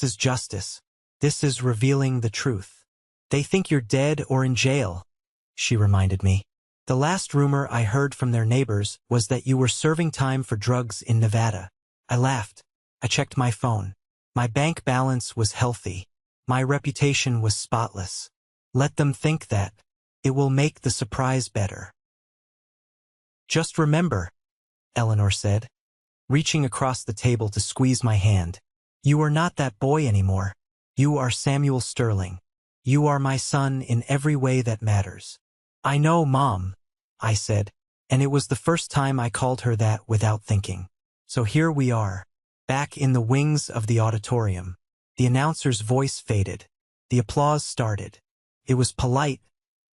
is justice. This is revealing the truth. "They think you're dead or in jail," she reminded me. "The last rumor I heard from their neighbors was that you were serving time for drugs in Nevada." I laughed. I checked my phone. My bank balance was healthy. My reputation was spotless. Let them think that. It will make the surprise better. "Just remember," Eleanor said, reaching across the table to squeeze my hand, "you are not that boy anymore. You are Samuel Sterling. You are my son in every way that matters." "I know, Mom," I said, and it was the first time I called her that without thinking. So here we are, back in the wings of the auditorium. The announcer's voice faded. The applause started. It was polite,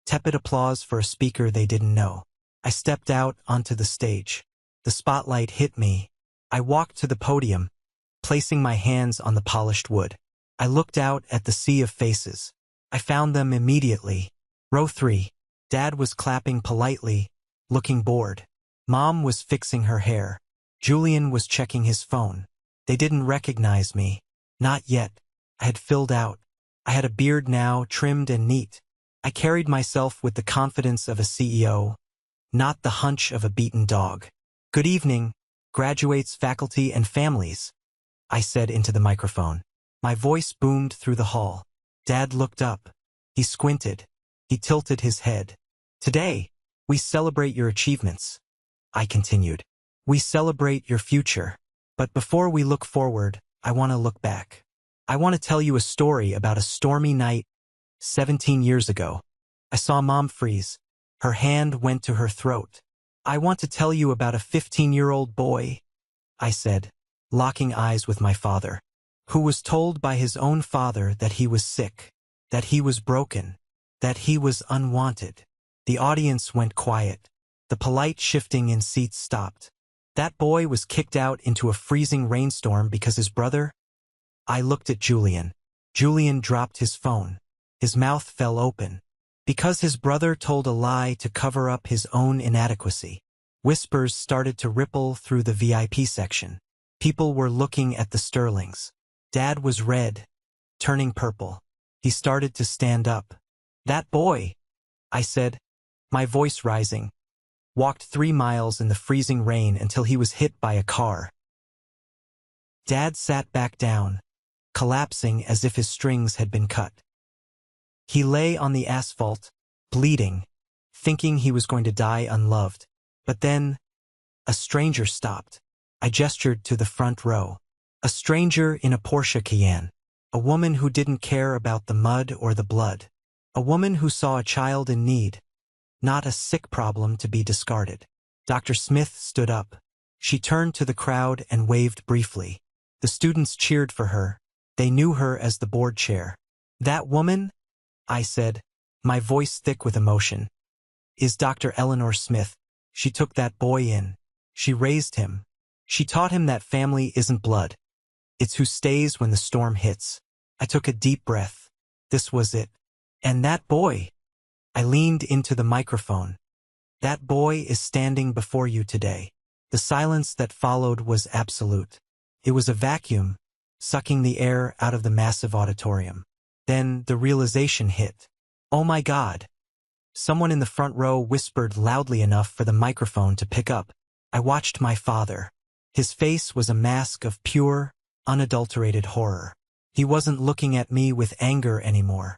tepid applause for a speaker they didn't know. I stepped out onto the stage. The spotlight hit me. I walked to the podium, placing my hands on the polished wood. I looked out at the sea of faces. I found them immediately. Row 3. Dad was clapping politely, looking bored. Mom was fixing her hair. Julian was checking his phone. They didn't recognize me. Not yet. I had filled out. I had a beard now, trimmed and neat. I carried myself with the confidence of a CEO, not the hunch of a beaten dog. "Good evening, graduates, faculty, and families," I said into the microphone. My voice boomed through the hall. Dad looked up. He squinted. He tilted his head. "Today, we celebrate your achievements," I continued. "We celebrate your future. But before we look forward, I want to look back. I want to tell you a story about a stormy night 17 years ago. I saw Mom freeze. Her hand went to her throat. I want to tell you about a 15-year-old boy," I said, locking eyes with my father, "who was told by his own father that he was sick, that he was broken, that he was unwanted." The audience went quiet. The polite shifting in seats stopped. That boy was kicked out into a freezing rainstorm because his brother? I looked at Julian. Julian dropped his phone. His mouth fell open. Because his brother told a lie to cover up his own inadequacy. Whispers started to ripple through the VIP section. People were looking at the Sterlings. Dad was red, turning purple. He started to stand up. "That boy," I said, my voice rising, walked 3 miles in the freezing rain until he was hit by a car. Dad sat back down, collapsing as if his strings had been cut. He lay on the asphalt, bleeding, thinking he was going to die unloved. But then, a stranger stopped. I gestured to the front row. A stranger in a Porsche Cayenne. A woman who didn't care about the mud or the blood. A woman who saw a child in need, not a sick problem to be discarded. Dr. Smith stood up. She turned to the crowd and waved briefly. The students cheered for her. They knew her as the board chair. "That woman," I said, my voice thick with emotion, "is Dr. Eleanor Smith. She took that boy in. She raised him. She taught him that family isn't blood. It's who stays when the storm hits." I took a deep breath. This was it. "And that boy," I leaned into the microphone, "that boy is standing before you today. The silence that followed was absolute. It was a vacuum, sucking the air out of the massive auditorium. Then the realization hit. Oh my God! Someone in the front row whispered loudly enough for the microphone to pick up. I watched my father. His face was a mask of pure, unadulterated horror. He wasn't looking at me with anger anymore.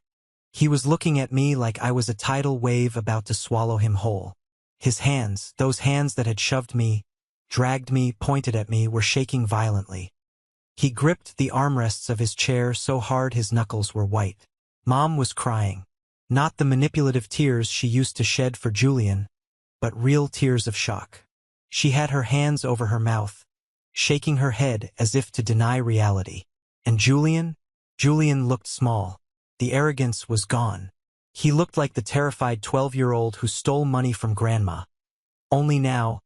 He was looking at me like I was a tidal wave about to swallow him whole. His hands, those hands that had shoved me, dragged me, pointed at me, were shaking violently. He gripped the armrests of his chair so hard his knuckles were white. Mom was crying. Not the manipulative tears she used to shed for Julian, but real tears of shock. She had her hands over her mouth, shaking her head as if to deny reality. And Julian looked small. The arrogance was gone. He looked like the terrified 12-year-old who stole money from grandma. Only now,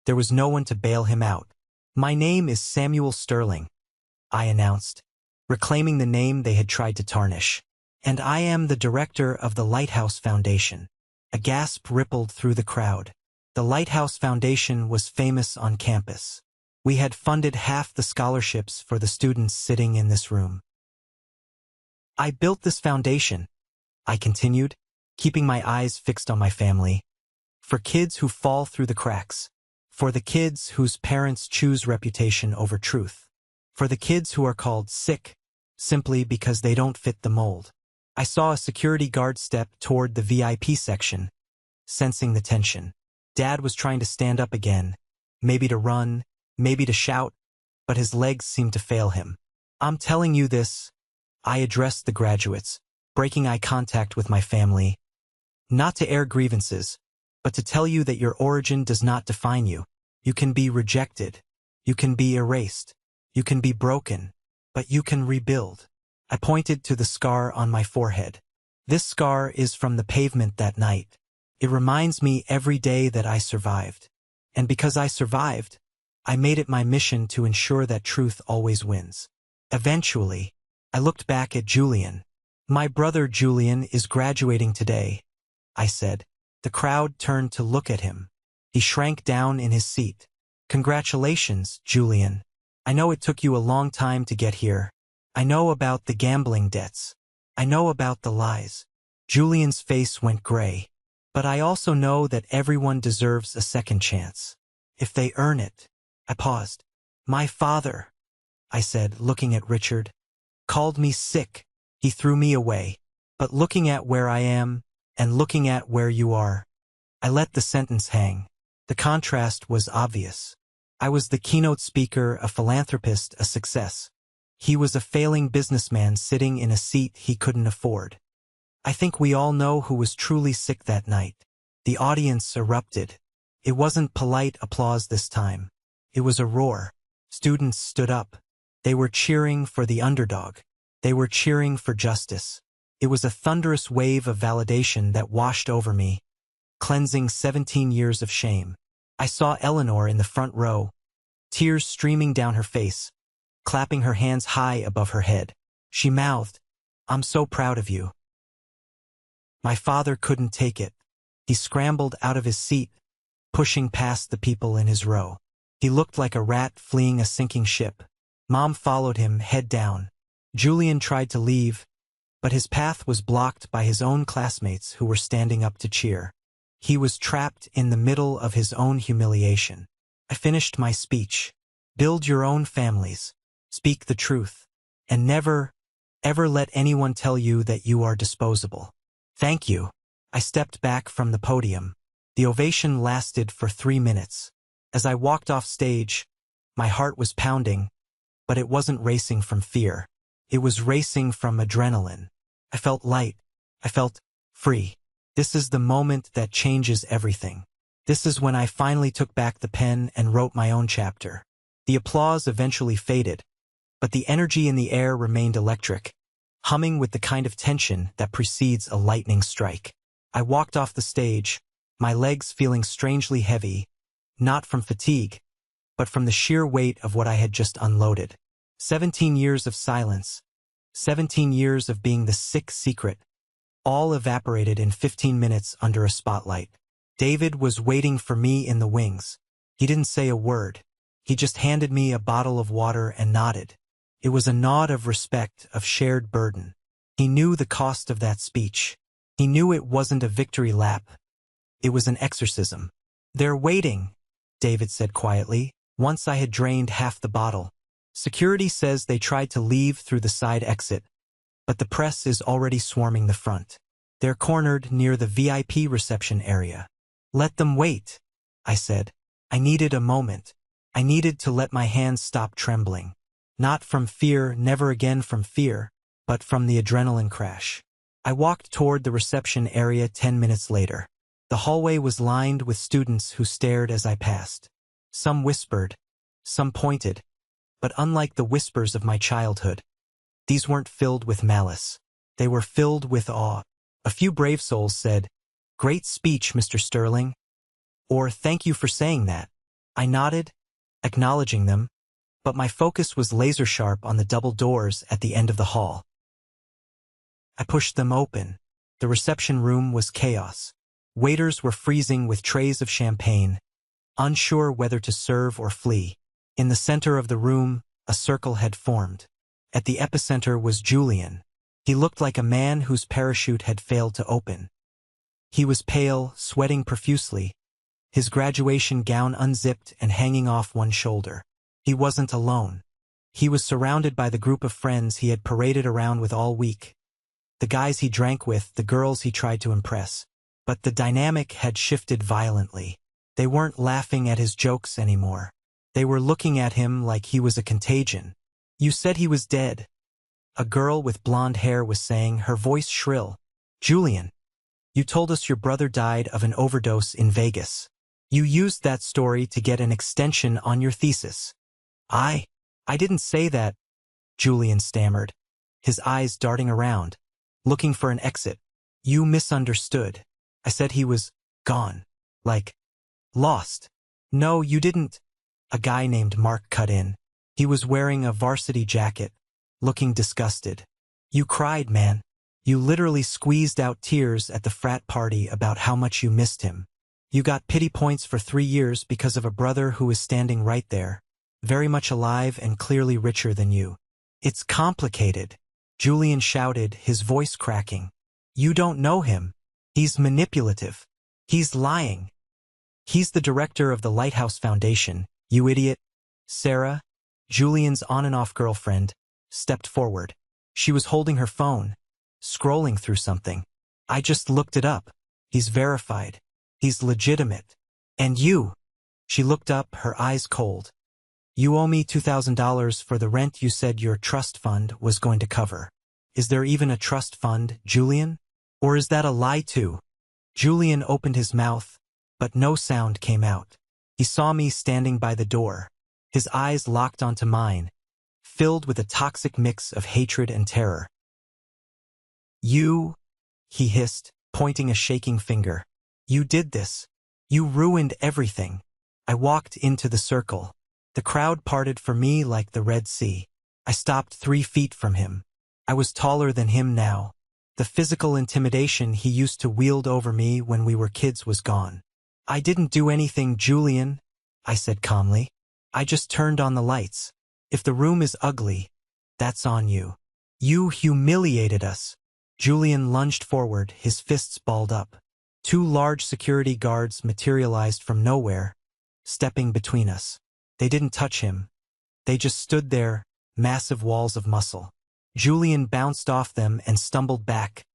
there was no one to bail him out. My name is Samuel Sterling, I announced, reclaiming the name they had tried to tarnish. And I am the director of the Lighthouse Foundation. A gasp rippled through the crowd. The Lighthouse Foundation was famous on campus. We had funded half the scholarships for the students sitting in this room. I built this foundation, I continued, keeping my eyes fixed on my family. For kids who fall through the cracks. For the kids whose parents choose reputation over truth. For the kids who are called sick, simply because they don't fit the mold. I saw a security guard step toward the VIP section, sensing the tension. Dad was trying to stand up again, maybe to run, maybe to shout, but his legs seemed to fail him. I'm telling you this, I addressed the graduates, breaking eye contact with my family. Not to air grievances, but to tell you that your origin does not define you. You can be rejected. You can be erased. You can be broken, but you can rebuild. I pointed to the scar on my forehead. This scar is from the pavement that night. It reminds me every day that I survived. And because I survived, I made it my mission to ensure that truth always wins. Eventually, I looked back at Julian. My brother Julian is graduating today, I said. The crowd turned to look at him. He shrank down in his seat. Congratulations, Julian. I know it took you a long time to get here. I know about the gambling debts. I know about the lies. Julian's face went gray. But I also know that everyone deserves a second chance. If they earn it. I paused. My father, I said, looking at Richard, called me sick. He threw me away. But looking at where I am, and looking at where you are, I let the sentence hang. The contrast was obvious. I was the keynote speaker, a philanthropist, a success. He was a failing businessman sitting in a seat he couldn't afford. I think we all know who was truly sick that night. The audience erupted. It wasn't polite applause this time. It was a roar. Students stood up. They were cheering for the underdog. They were cheering for justice. It was a thunderous wave of validation that washed over me, cleansing 17 years of shame. I saw Eleanor in the front row, tears streaming down her face, clapping her hands high above her head. She mouthed, "I'm so proud of you." My father couldn't take it. He scrambled out of his seat, pushing past the people in his row. He looked like a rat fleeing a sinking ship. Mom followed him, head down. Julian tried to leave, but his path was blocked by his own classmates who were standing up to cheer. He was trapped in the middle of his own humiliation. I finished my speech. Build your own families. Speak the truth. And never, ever let anyone tell you that you are disposable. Thank you. I stepped back from the podium. The ovation lasted for 3 minutes. As I walked off stage, my heart was pounding, but it wasn't racing from fear. It was racing from adrenaline. I felt light. I felt free. This is the moment that changes everything. This is when I finally took back the pen and wrote my own chapter. The applause eventually faded, but the energy in the air remained electric, humming with the kind of tension that precedes a lightning strike. I walked off the stage, my legs feeling strangely heavy, not from fatigue, but from the sheer weight of what I had just unloaded. 17 years of silence, 17 years of being the sick secret, all evaporated in 15 minutes under a spotlight. David was waiting for me in the wings. He didn't say a word. He just handed me a bottle of water and nodded. It was a nod of respect, of shared burden. He knew the cost of that speech. He knew it wasn't a victory lap. It was an exorcism. "They're waiting," David said quietly, once I had drained half the bottle. "Security says they tried to leave through the side exit, but the press is already swarming the front. They're cornered near the VIP reception area." "Let them wait," I said. I needed a moment. I needed to let my hands stop trembling. Not from fear, never again from fear, but from the adrenaline crash. I walked toward the reception area 10 minutes later. The hallway was lined with students who stared as I passed. Some whispered, some pointed, but unlike the whispers of my childhood, these weren't filled with malice. They were filled with awe. A few brave souls said, "Great speech, Mr. Sterling," or "Thank you for saying that." I nodded, acknowledging them, but my focus was laser-sharp on the double doors at the end of the hall. I pushed them open. The reception room was chaos. Waiters were freezing with trays of champagne, unsure whether to serve or flee. In the center of the room, a circle had formed. At the epicenter was Julian. He looked like a man whose parachute had failed to open. He was pale, sweating profusely, his graduation gown unzipped and hanging off one shoulder. He wasn't alone. He was surrounded by the group of friends he had paraded around with all week. The guys he drank with, the girls he tried to impress. But the dynamic had shifted violently. They weren't laughing at his jokes anymore. They were looking at him like he was a contagion. "You said he was dead," a girl with blonde hair was saying, her voice shrill. "Julian, you told us your brother died of an overdose in Vegas. You used that story to get an extension on your thesis." I didn't say that," Julian stammered, his eyes darting around, looking for an exit. "You misunderstood. I said he was gone. Like, lost." "No, you didn't." A guy named Mark cut in. He was wearing a varsity jacket, looking disgusted. "You cried, man. You literally squeezed out tears at the frat party about how much you missed him. You got pity points for 3 years because of a brother who was standing right there, very much alive and clearly richer than you." "It's complicated," Julian shouted, his voice cracking. "You don't know him. He's manipulative. He's lying. He's the director of the Lighthouse Foundation, you idiot." Sarah, Julian's on-and-off girlfriend, stepped forward. She was holding her phone, scrolling through something. "I just looked it up. He's verified. He's legitimate. And you," she looked up, her eyes cold, "you owe me $2,000 for the rent you said your trust fund was going to cover. Is there even a trust fund, Julian? Or is that a lie too?" Julian opened his mouth, but no sound came out. He saw me standing by the door. His eyes locked onto mine, filled with a toxic mix of hatred and terror. "You," he hissed, pointing a shaking finger. "You did this. You ruined everything." I walked into the circle. The crowd parted for me like the Red Sea. I stopped 3 feet from him. I was taller than him now. The physical intimidation he used to wield over me when we were kids was gone. "I didn't do anything, Julian," I said calmly. "I just turned on the lights. If the room is ugly, that's on you. You humiliated us." Julian lunged forward, his fists balled up. 2 large security guards materialized from nowhere, stepping between us. They didn't touch him. They just stood there, massive walls of muscle. Julian bounced off them and stumbled back,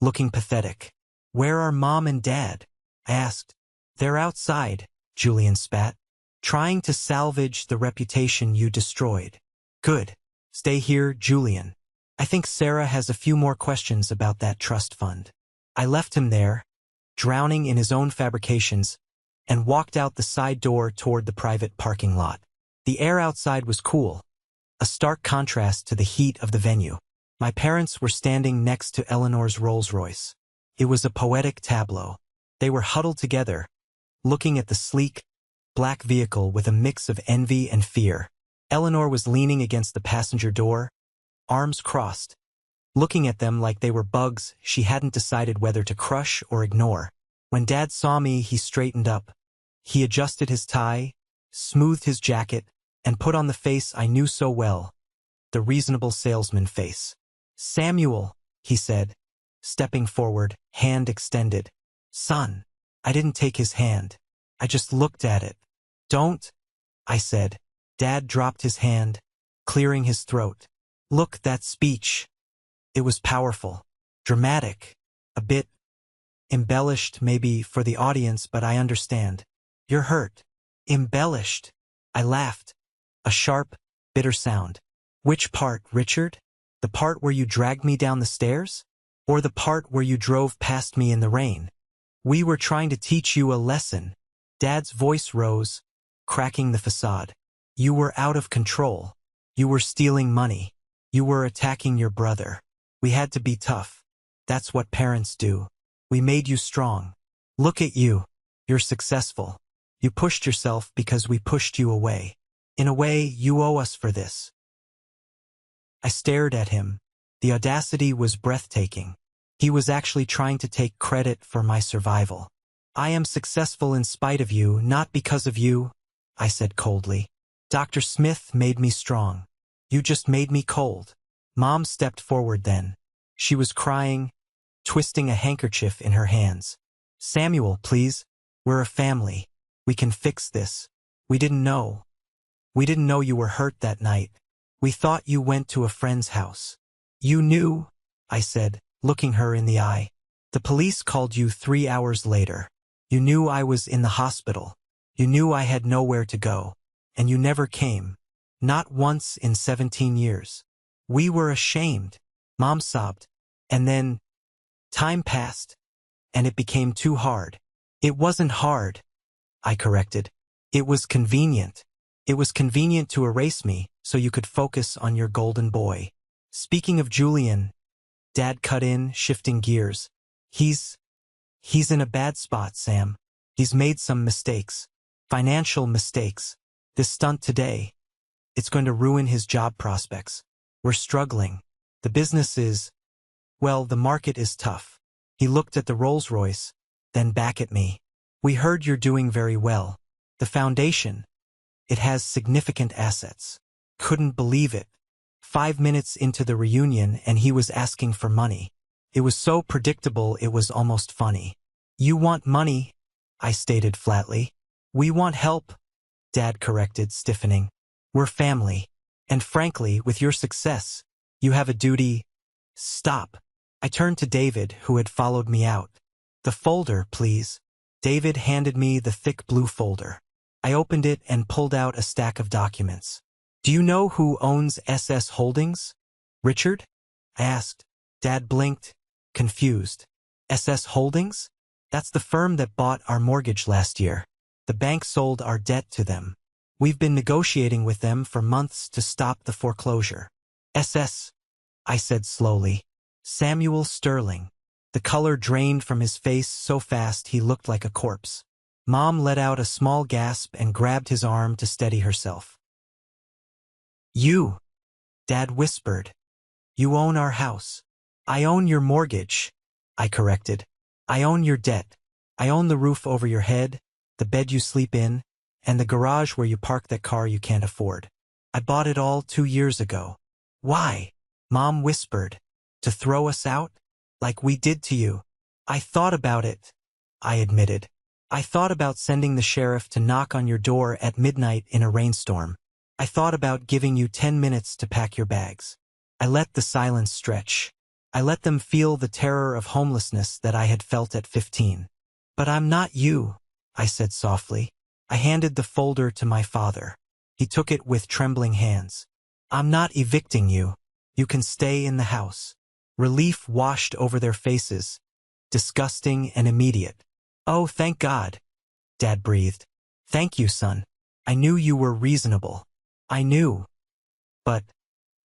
looking pathetic. "Where are Mom and Dad?" I asked. "They're outside," Julian spat, "trying to salvage the reputation you destroyed." "Good. Stay here, Julian. I think Sarah has a few more questions about that trust fund." I left him there, drowning in his own fabrications, and walked out the side door toward the private parking lot. The air outside was cool, a stark contrast to the heat of the venue. My parents were standing next to Eleanor's Rolls-Royce. It was a poetic tableau. They were huddled together, looking at the sleek, black vehicle with a mix of envy and fear. Eleanor was leaning against the passenger door, arms crossed, looking at them like they were bugs she hadn't decided whether to crush or ignore. When Dad saw me, he straightened up. He adjusted his tie, smoothed his jacket, and put on the face I knew so well, the reasonable salesman face. "Samuel," he said, stepping forward, hand extended. "Son." I didn't take his hand. I just looked at it. "Don't," I said. Dad dropped his hand, clearing his throat. "Look, that speech." It was powerful, dramatic, a bit embellished maybe for the audience, but I understand. "You're hurt." "Embellished." I laughed. A sharp, bitter sound. "Which part, Richard? The part where you dragged me down the stairs? Or the part where you drove past me in the rain? We were trying to teach you a lesson." Dad's voice rose, cracking the facade. "You were out of control. You were stealing money. You were attacking your brother. We had to be tough. That's what parents do. We made you strong. Look at you. You're successful. You pushed yourself because we pushed you away. In a way, you owe us for this." I stared at him. The audacity was breathtaking. He was actually trying to take credit for my survival. "I am successful in spite of you, not because of you," I said coldly. "Dr. Smith made me strong. You just made me cold." Mom stepped forward then. She was crying, twisting a handkerchief in her hands. "Samuel, please. We're a family. We can fix this. We didn't know. We didn't know you were hurt that night. We thought you went to a friend's house." "You knew," I said, looking her in the eye. "The police called you 3 hours later. You knew I was in the hospital. You knew I had nowhere to go. And you never came. Not once in 17 years. We were ashamed." Mom sobbed. "And then time passed, and it became too hard." "It wasn't hard," I corrected. "It was convenient. It was convenient to erase me so you could focus on your golden boy." "Speaking of Julian," Dad cut in, shifting gears. He's in a bad spot, Sam. He's made some mistakes. Financial mistakes. This stunt today, it's going to ruin his job prospects. We're struggling. The business is, well, the market is tough." He looked at the Rolls-Royce, then back at me. "We heard you're doing very well. The foundation, it has significant assets." Couldn't believe it. 5 minutes into the reunion and he was asking for money. It was so predictable it was almost funny. "You want money," I stated flatly. "We want help," Dad corrected, stiffening. "We're family. And frankly, with your success, you have a duty." "Stop." I turned to David, who had followed me out. "The folder, please." David handed me the thick blue folder. I opened it and pulled out a stack of documents. "Do you know who owns SS Holdings, Richard?" I asked. Dad blinked, confused. "SS Holdings? That's the firm that bought our mortgage last year. The bank sold our debt to them. We've been negotiating with them for months to stop the foreclosure." "SS," I said slowly. "Samuel Sterling." The color drained from his face so fast he looked like a corpse. Mom let out a small gasp and grabbed his arm to steady herself. "You," Dad whispered. "You own our house." "I own your mortgage," I corrected. "I own your debt. I own the roof over your head, the bed you sleep in, and the garage where you park that car you can't afford. I bought it all 2 years ago." "Why?" Mom whispered. "To throw us out? Like we did to you." "I thought about it," I admitted. "I thought about sending the sheriff to knock on your door at midnight in a rainstorm. I thought about giving you 10 minutes to pack your bags." I let the silence stretch. I let them feel the terror of homelessness that I had felt at 15. "But I'm not you," I said softly. I handed the folder to my father. He took it with trembling hands. "I'm not evicting you. You can stay in the house." Relief washed over their faces, disgusting and immediate. "Oh, thank God," Dad breathed. "Thank you, son. I knew you were reasonable. I knew." "But,"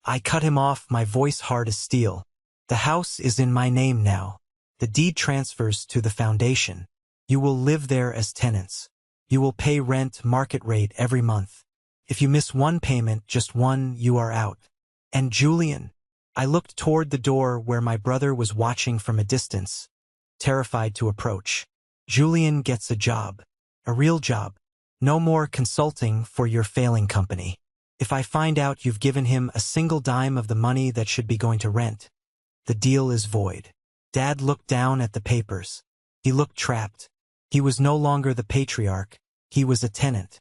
I cut him off, my voice hard as steel. "The house is in my name now. The deed transfers to the foundation. You will live there as tenants. You will pay rent market rate every month. If you miss one payment, just one, you are out. And Julian." I looked toward the door where my brother was watching from a distance, terrified to approach. "Julian gets a job. A real job. No more consulting for your failing company. If I find out you've given him a single dime of the money that should be going to rent, the deal is void. Dad looked down at the papers. He looked trapped. He was no longer the patriarch. He was a tenant.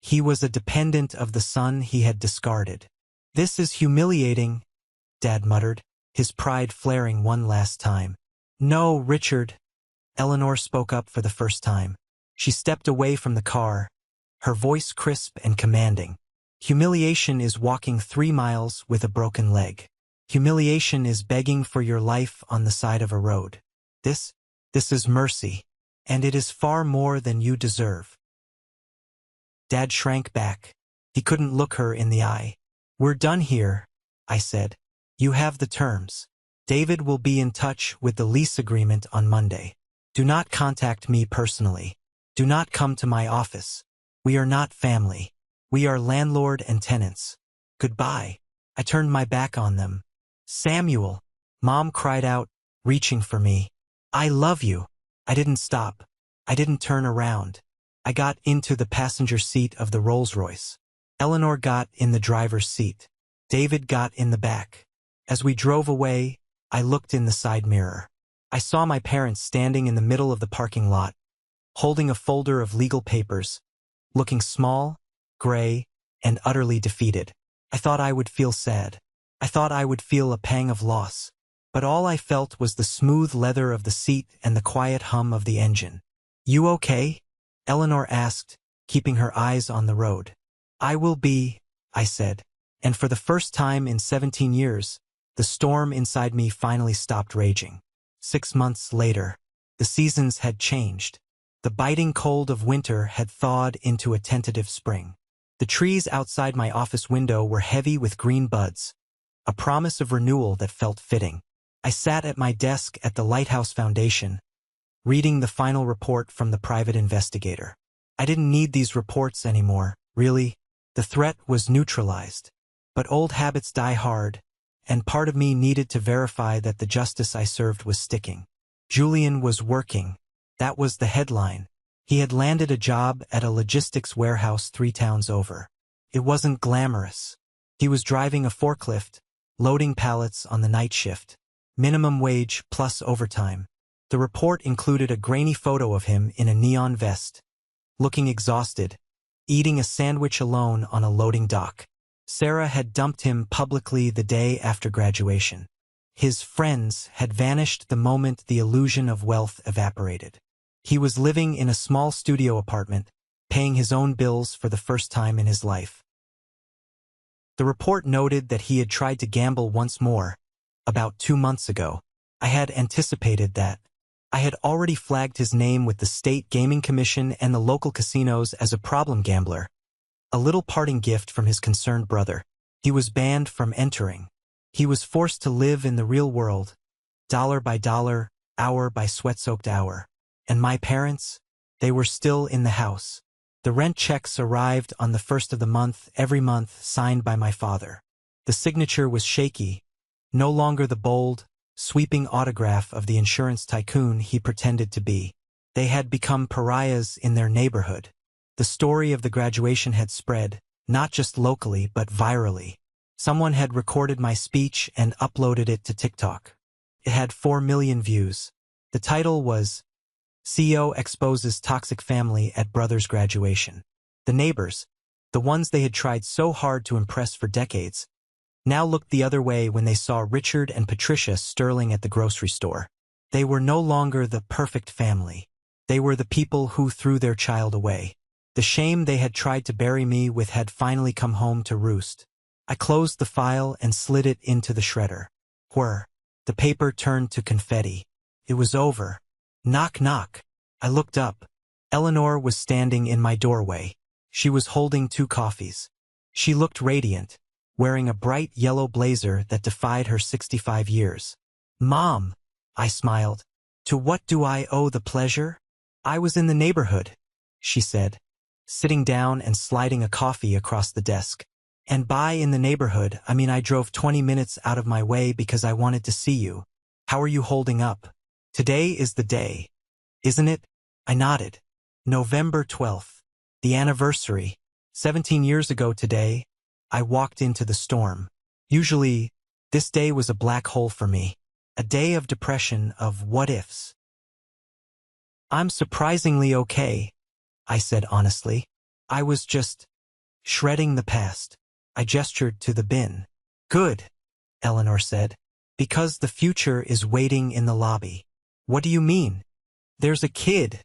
He was a dependent of the son he had discarded. This is humiliating, Dad muttered, his pride flaring one last time. No, Richard. Eleanor spoke up for the first time. She stepped away from the car, her voice crisp and commanding. Humiliation is walking 3 miles with a broken leg. Humiliation is begging for your life on the side of a road. This is mercy, and it is far more than you deserve. Dad shrank back. He couldn't look her in the eye. We're done here, I said. You have the terms. David will be in touch with the lease agreement on Monday. Do not contact me personally. Do not come to my office. We are not family. We are landlord and tenants. Goodbye. I turned my back on them. Samuel, Mom cried out, reaching for me. I love you. I didn't stop. I didn't turn around. I got into the passenger seat of the Rolls-Royce. Eleanor got in the driver's seat. David got in the back. As we drove away, I looked in the side mirror. I saw my parents standing in the middle of the parking lot, holding a folder of legal papers, looking small, gray, and utterly defeated. I thought I would feel sad. I thought I would feel a pang of loss. But all I felt was the smooth leather of the seat and the quiet hum of the engine. You okay? Eleanor asked, keeping her eyes on the road. I will be, I said. And for the first time in 17 years, the storm inside me finally stopped raging. 6 months later, the seasons had changed. The biting cold of winter had thawed into a tentative spring. The trees outside my office window were heavy with green buds, a promise of renewal that felt fitting. I sat at my desk at the Lighthouse Foundation, reading the final report from the private investigator. I didn't need these reports anymore, really. The threat was neutralized. But old habits die hard, and part of me needed to verify that the justice I served was sticking. Julian was working. That was the headline. He had landed a job at a logistics warehouse 3 towns over. It wasn't glamorous. He was driving a forklift, loading pallets on the night shift. Minimum wage plus overtime. The report included a grainy photo of him in a neon vest, looking exhausted, eating a sandwich alone on a loading dock. Sarah had dumped him publicly the day after graduation. His friends had vanished the moment the illusion of wealth evaporated. He was living in a small studio apartment, paying his own bills for the first time in his life. The report noted that he had tried to gamble once more, about 2 months ago. I had anticipated that. I had already flagged his name with the State Gaming Commission and the local casinos as a problem gambler. A little parting gift from his concerned brother. He was banned from entering. He was forced to live in the real world, dollar by dollar, hour by sweat-soaked hour. And my parents? They were still in the house. The rent checks arrived on the 1st of the month, every month, signed by my father. The signature was shaky, no longer the bold, sweeping autograph of the insurance tycoon he pretended to be. They had become pariahs in their neighborhood. The story of the graduation had spread, not just locally but virally. Someone had recorded my speech and uploaded it to TikTok. It had 4 million views. The title was, CEO Exposes Toxic Family at Brother's Graduation. The neighbors, the ones they had tried so hard to impress for decades, now looked the other way when they saw Richard and Patricia Sterling at the grocery store. They were no longer the perfect family. They were the people who threw their child away. The shame they had tried to bury me with had finally come home to roost. I closed the file and slid it into the shredder. Whir. The paper turned to confetti. It was over. Knock, knock. I looked up. Eleanor was standing in my doorway. She was holding 2 coffees. She looked radiant, wearing a bright yellow blazer that defied her 65 years. Mom, I smiled. To what do I owe the pleasure? I was in the neighborhood, she said, sitting down and sliding a coffee across the desk. And by in the neighborhood, I mean I drove 20 minutes out of my way because I wanted to see you. How are you holding up? Today is the day, isn't it? I nodded. November 12th. The anniversary. 17 years ago today, I walked into the storm. Usually, this day was a black hole for me. A day of depression, of what-ifs. I'm surprisingly okay, I said honestly. I was just shredding the past. I gestured to the bin. Good, Eleanor said. Because the future is waiting in the lobby. What do you mean? There's a kid,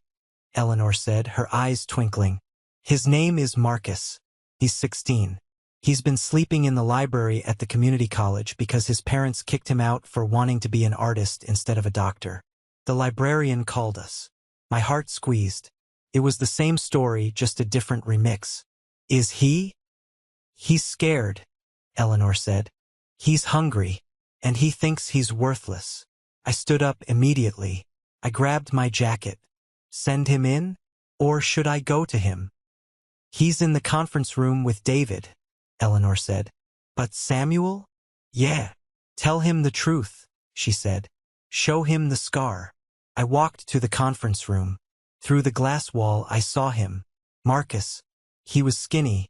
Eleanor said, her eyes twinkling. His name is Marcus. He's 16. He's been sleeping in the library at the community college because his parents kicked him out for wanting to be an artist instead of a doctor. The librarian called us. My heart squeezed. It was the same story, just a different remix. Is he? He's scared, Eleanor said. He's hungry, and he thinks he's worthless. I stood up immediately. I grabbed my jacket. Send him in? Or should I go to him? He's in the conference room with David, Eleanor said. But Samuel? Yeah. Tell him the truth, she said. Show him the scar. I walked to the conference room. Through the glass wall I saw him. Marcus. He was skinny,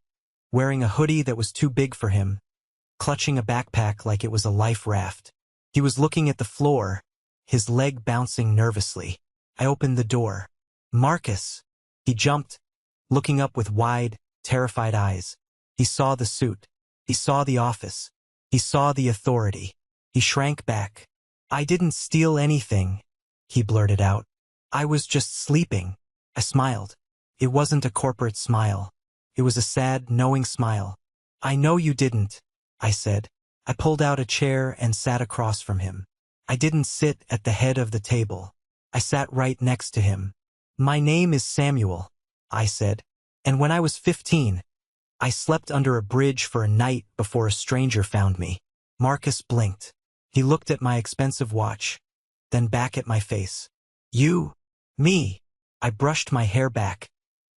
wearing a hoodie that was too big for him, clutching a backpack like it was a life raft. He was looking at the floor, his leg bouncing nervously. I opened the door. Marcus. He jumped, looking up with wide, terrified eyes. He saw the suit. He saw the office. He saw the authority. He shrank back. I didn't steal anything, he blurted out. I was just sleeping. I smiled. It wasn't a corporate smile. It was a sad, knowing smile. I know you didn't, I said. I pulled out a chair and sat across from him. I didn't sit at the head of the table. I sat right next to him. My name is Samuel, I said. And when I was 15, I slept under a bridge for a night before a stranger found me. Marcus blinked. He looked at my expensive watch, then back at my face. You? Me? I brushed my hair back,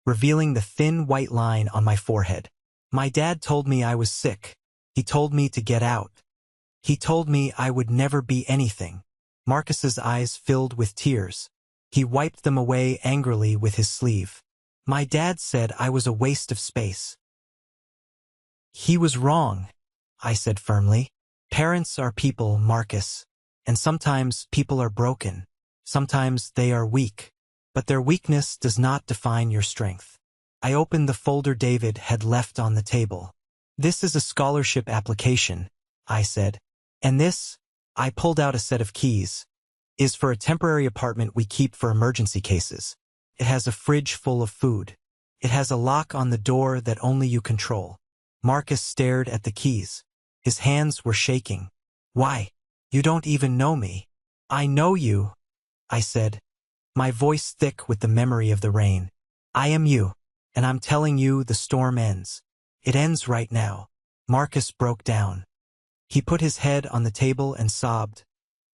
revealing the thin white line on my forehead. My dad told me I was sick. He told me to get out. He told me I would never be anything. Marcus's eyes filled with tears. He wiped them away angrily with his sleeve. My dad said I was a waste of space. He was wrong, I said firmly. Parents are people, Marcus. And sometimes people are broken. Sometimes they are weak. But their weakness does not define your strength. I opened the folder David had left on the table. This is a scholarship application, I said. And this, I pulled out a set of keys, is for a temporary apartment we keep for emergency cases. It has a fridge full of food. It has a lock on the door that only you control. Marcus stared at the keys. His hands were shaking. Why? You don't even know me. I know you, I said, my voice thick with the memory of the rain. I am you, and I'm telling you the storm ends. It ends right now. Marcus broke down. He put his head on the table and sobbed,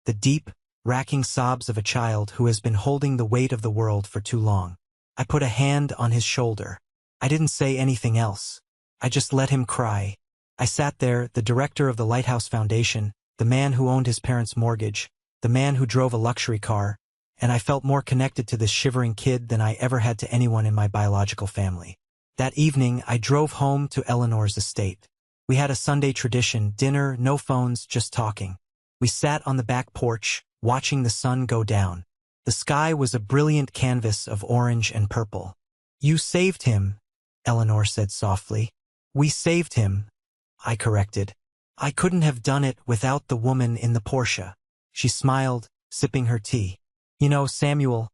the deep, racking sobs of a child who has been holding the weight of the world for too long. I put a hand on his shoulder. I didn't say anything else. I just let him cry. I sat there, the director of the Lighthouse Foundation, the man who owned his parents' mortgage, the man who drove a luxury car, and I felt more connected to this shivering kid than I ever had to anyone in my biological family. That evening, I drove home to Eleanor's estate. We had a Sunday tradition, dinner, no phones, just talking. We sat on the back porch, watching the sun go down. The sky was a brilliant canvas of orange and purple. You saved him, Eleanor said softly. We saved him, I corrected. I couldn't have done it without the woman in the Porsche. She smiled, sipping her tea. You know, Samuel,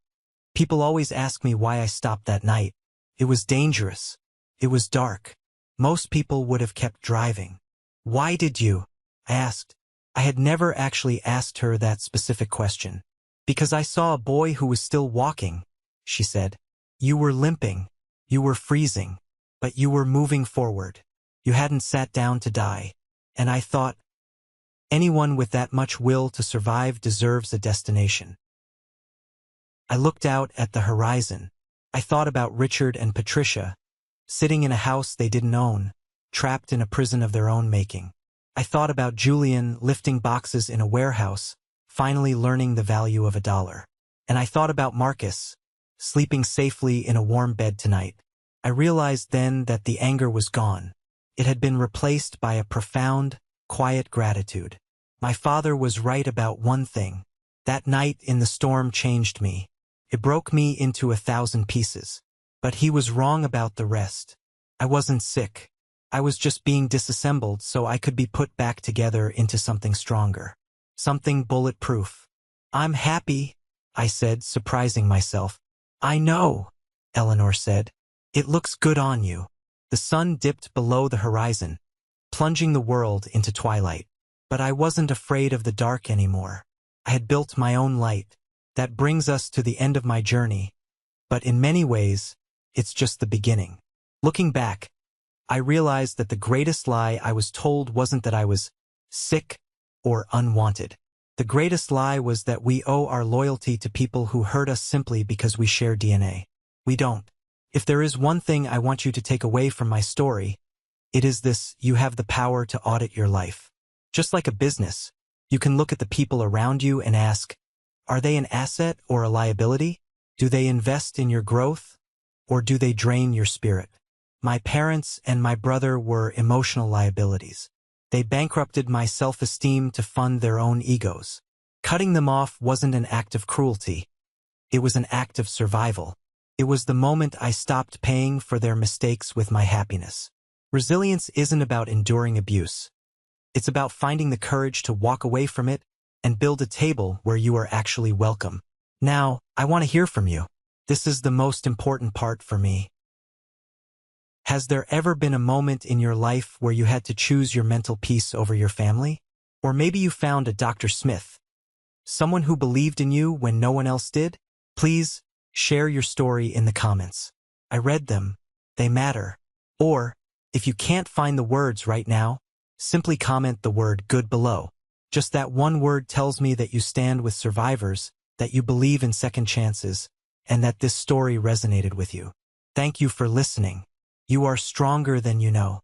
people always ask me why I stopped that night. It was dangerous. It was dark. Most people would have kept driving. Why did you? I asked. I had never actually asked her that specific question. Because I saw a boy who was still walking, she said. You were limping. You were freezing. But you were moving forward. You hadn't sat down to die. And I thought, anyone with that much will to survive deserves a destination. I looked out at the horizon. I thought about Richard and Patricia, sitting in a house they didn't own, trapped in a prison of their own making. I thought about Julian lifting boxes in a warehouse, finally learning the value of $1. And I thought about Marcus, sleeping safely in a warm bed tonight. I realized then that the anger was gone. It had been replaced by a profound, quiet gratitude. My father was right about one thing. That night in the storm changed me. It broke me into 1,000 pieces. But he was wrong about the rest. I wasn't sick. I was just being disassembled so I could be put back together into something stronger. Something bulletproof. I'm happy, I said, surprising myself. I know, Eleanor said. It looks good on you. The sun dipped below the horizon, plunging the world into twilight. But I wasn't afraid of the dark anymore. I had built my own light. That brings us to the end of my journey. But in many ways, it's just the beginning. Looking back, I realized that the greatest lie I was told wasn't that I was sick or unwanted. The greatest lie was that we owe our loyalty to people who hurt us simply because we share DNA. We don't. If there is one thing I want you to take away from my story, it is this: you have the power to audit your life. Just like a business, you can look at the people around you and ask, are they an asset or a liability? Do they invest in your growth, or do they drain your spirit? My parents and my brother were emotional liabilities. They bankrupted my self-esteem to fund their own egos. Cutting them off wasn't an act of cruelty. It was an act of survival. It was the moment I stopped paying for their mistakes with my happiness. Resilience isn't about enduring abuse. It's about finding the courage to walk away from it and build a table where you are actually welcome. Now, I want to hear from you. This is the most important part for me. Has there ever been a moment in your life where you had to choose your mental peace over your family? Or maybe you found a Dr. Smith, someone who believed in you when no one else did? Please share your story in the comments. I read them. They matter. Or, if you can't find the words right now, simply comment the word "good" below. Just that one word tells me that you stand with survivors, that you believe in second chances, and that this story resonated with you. Thank you for listening. You are stronger than you know.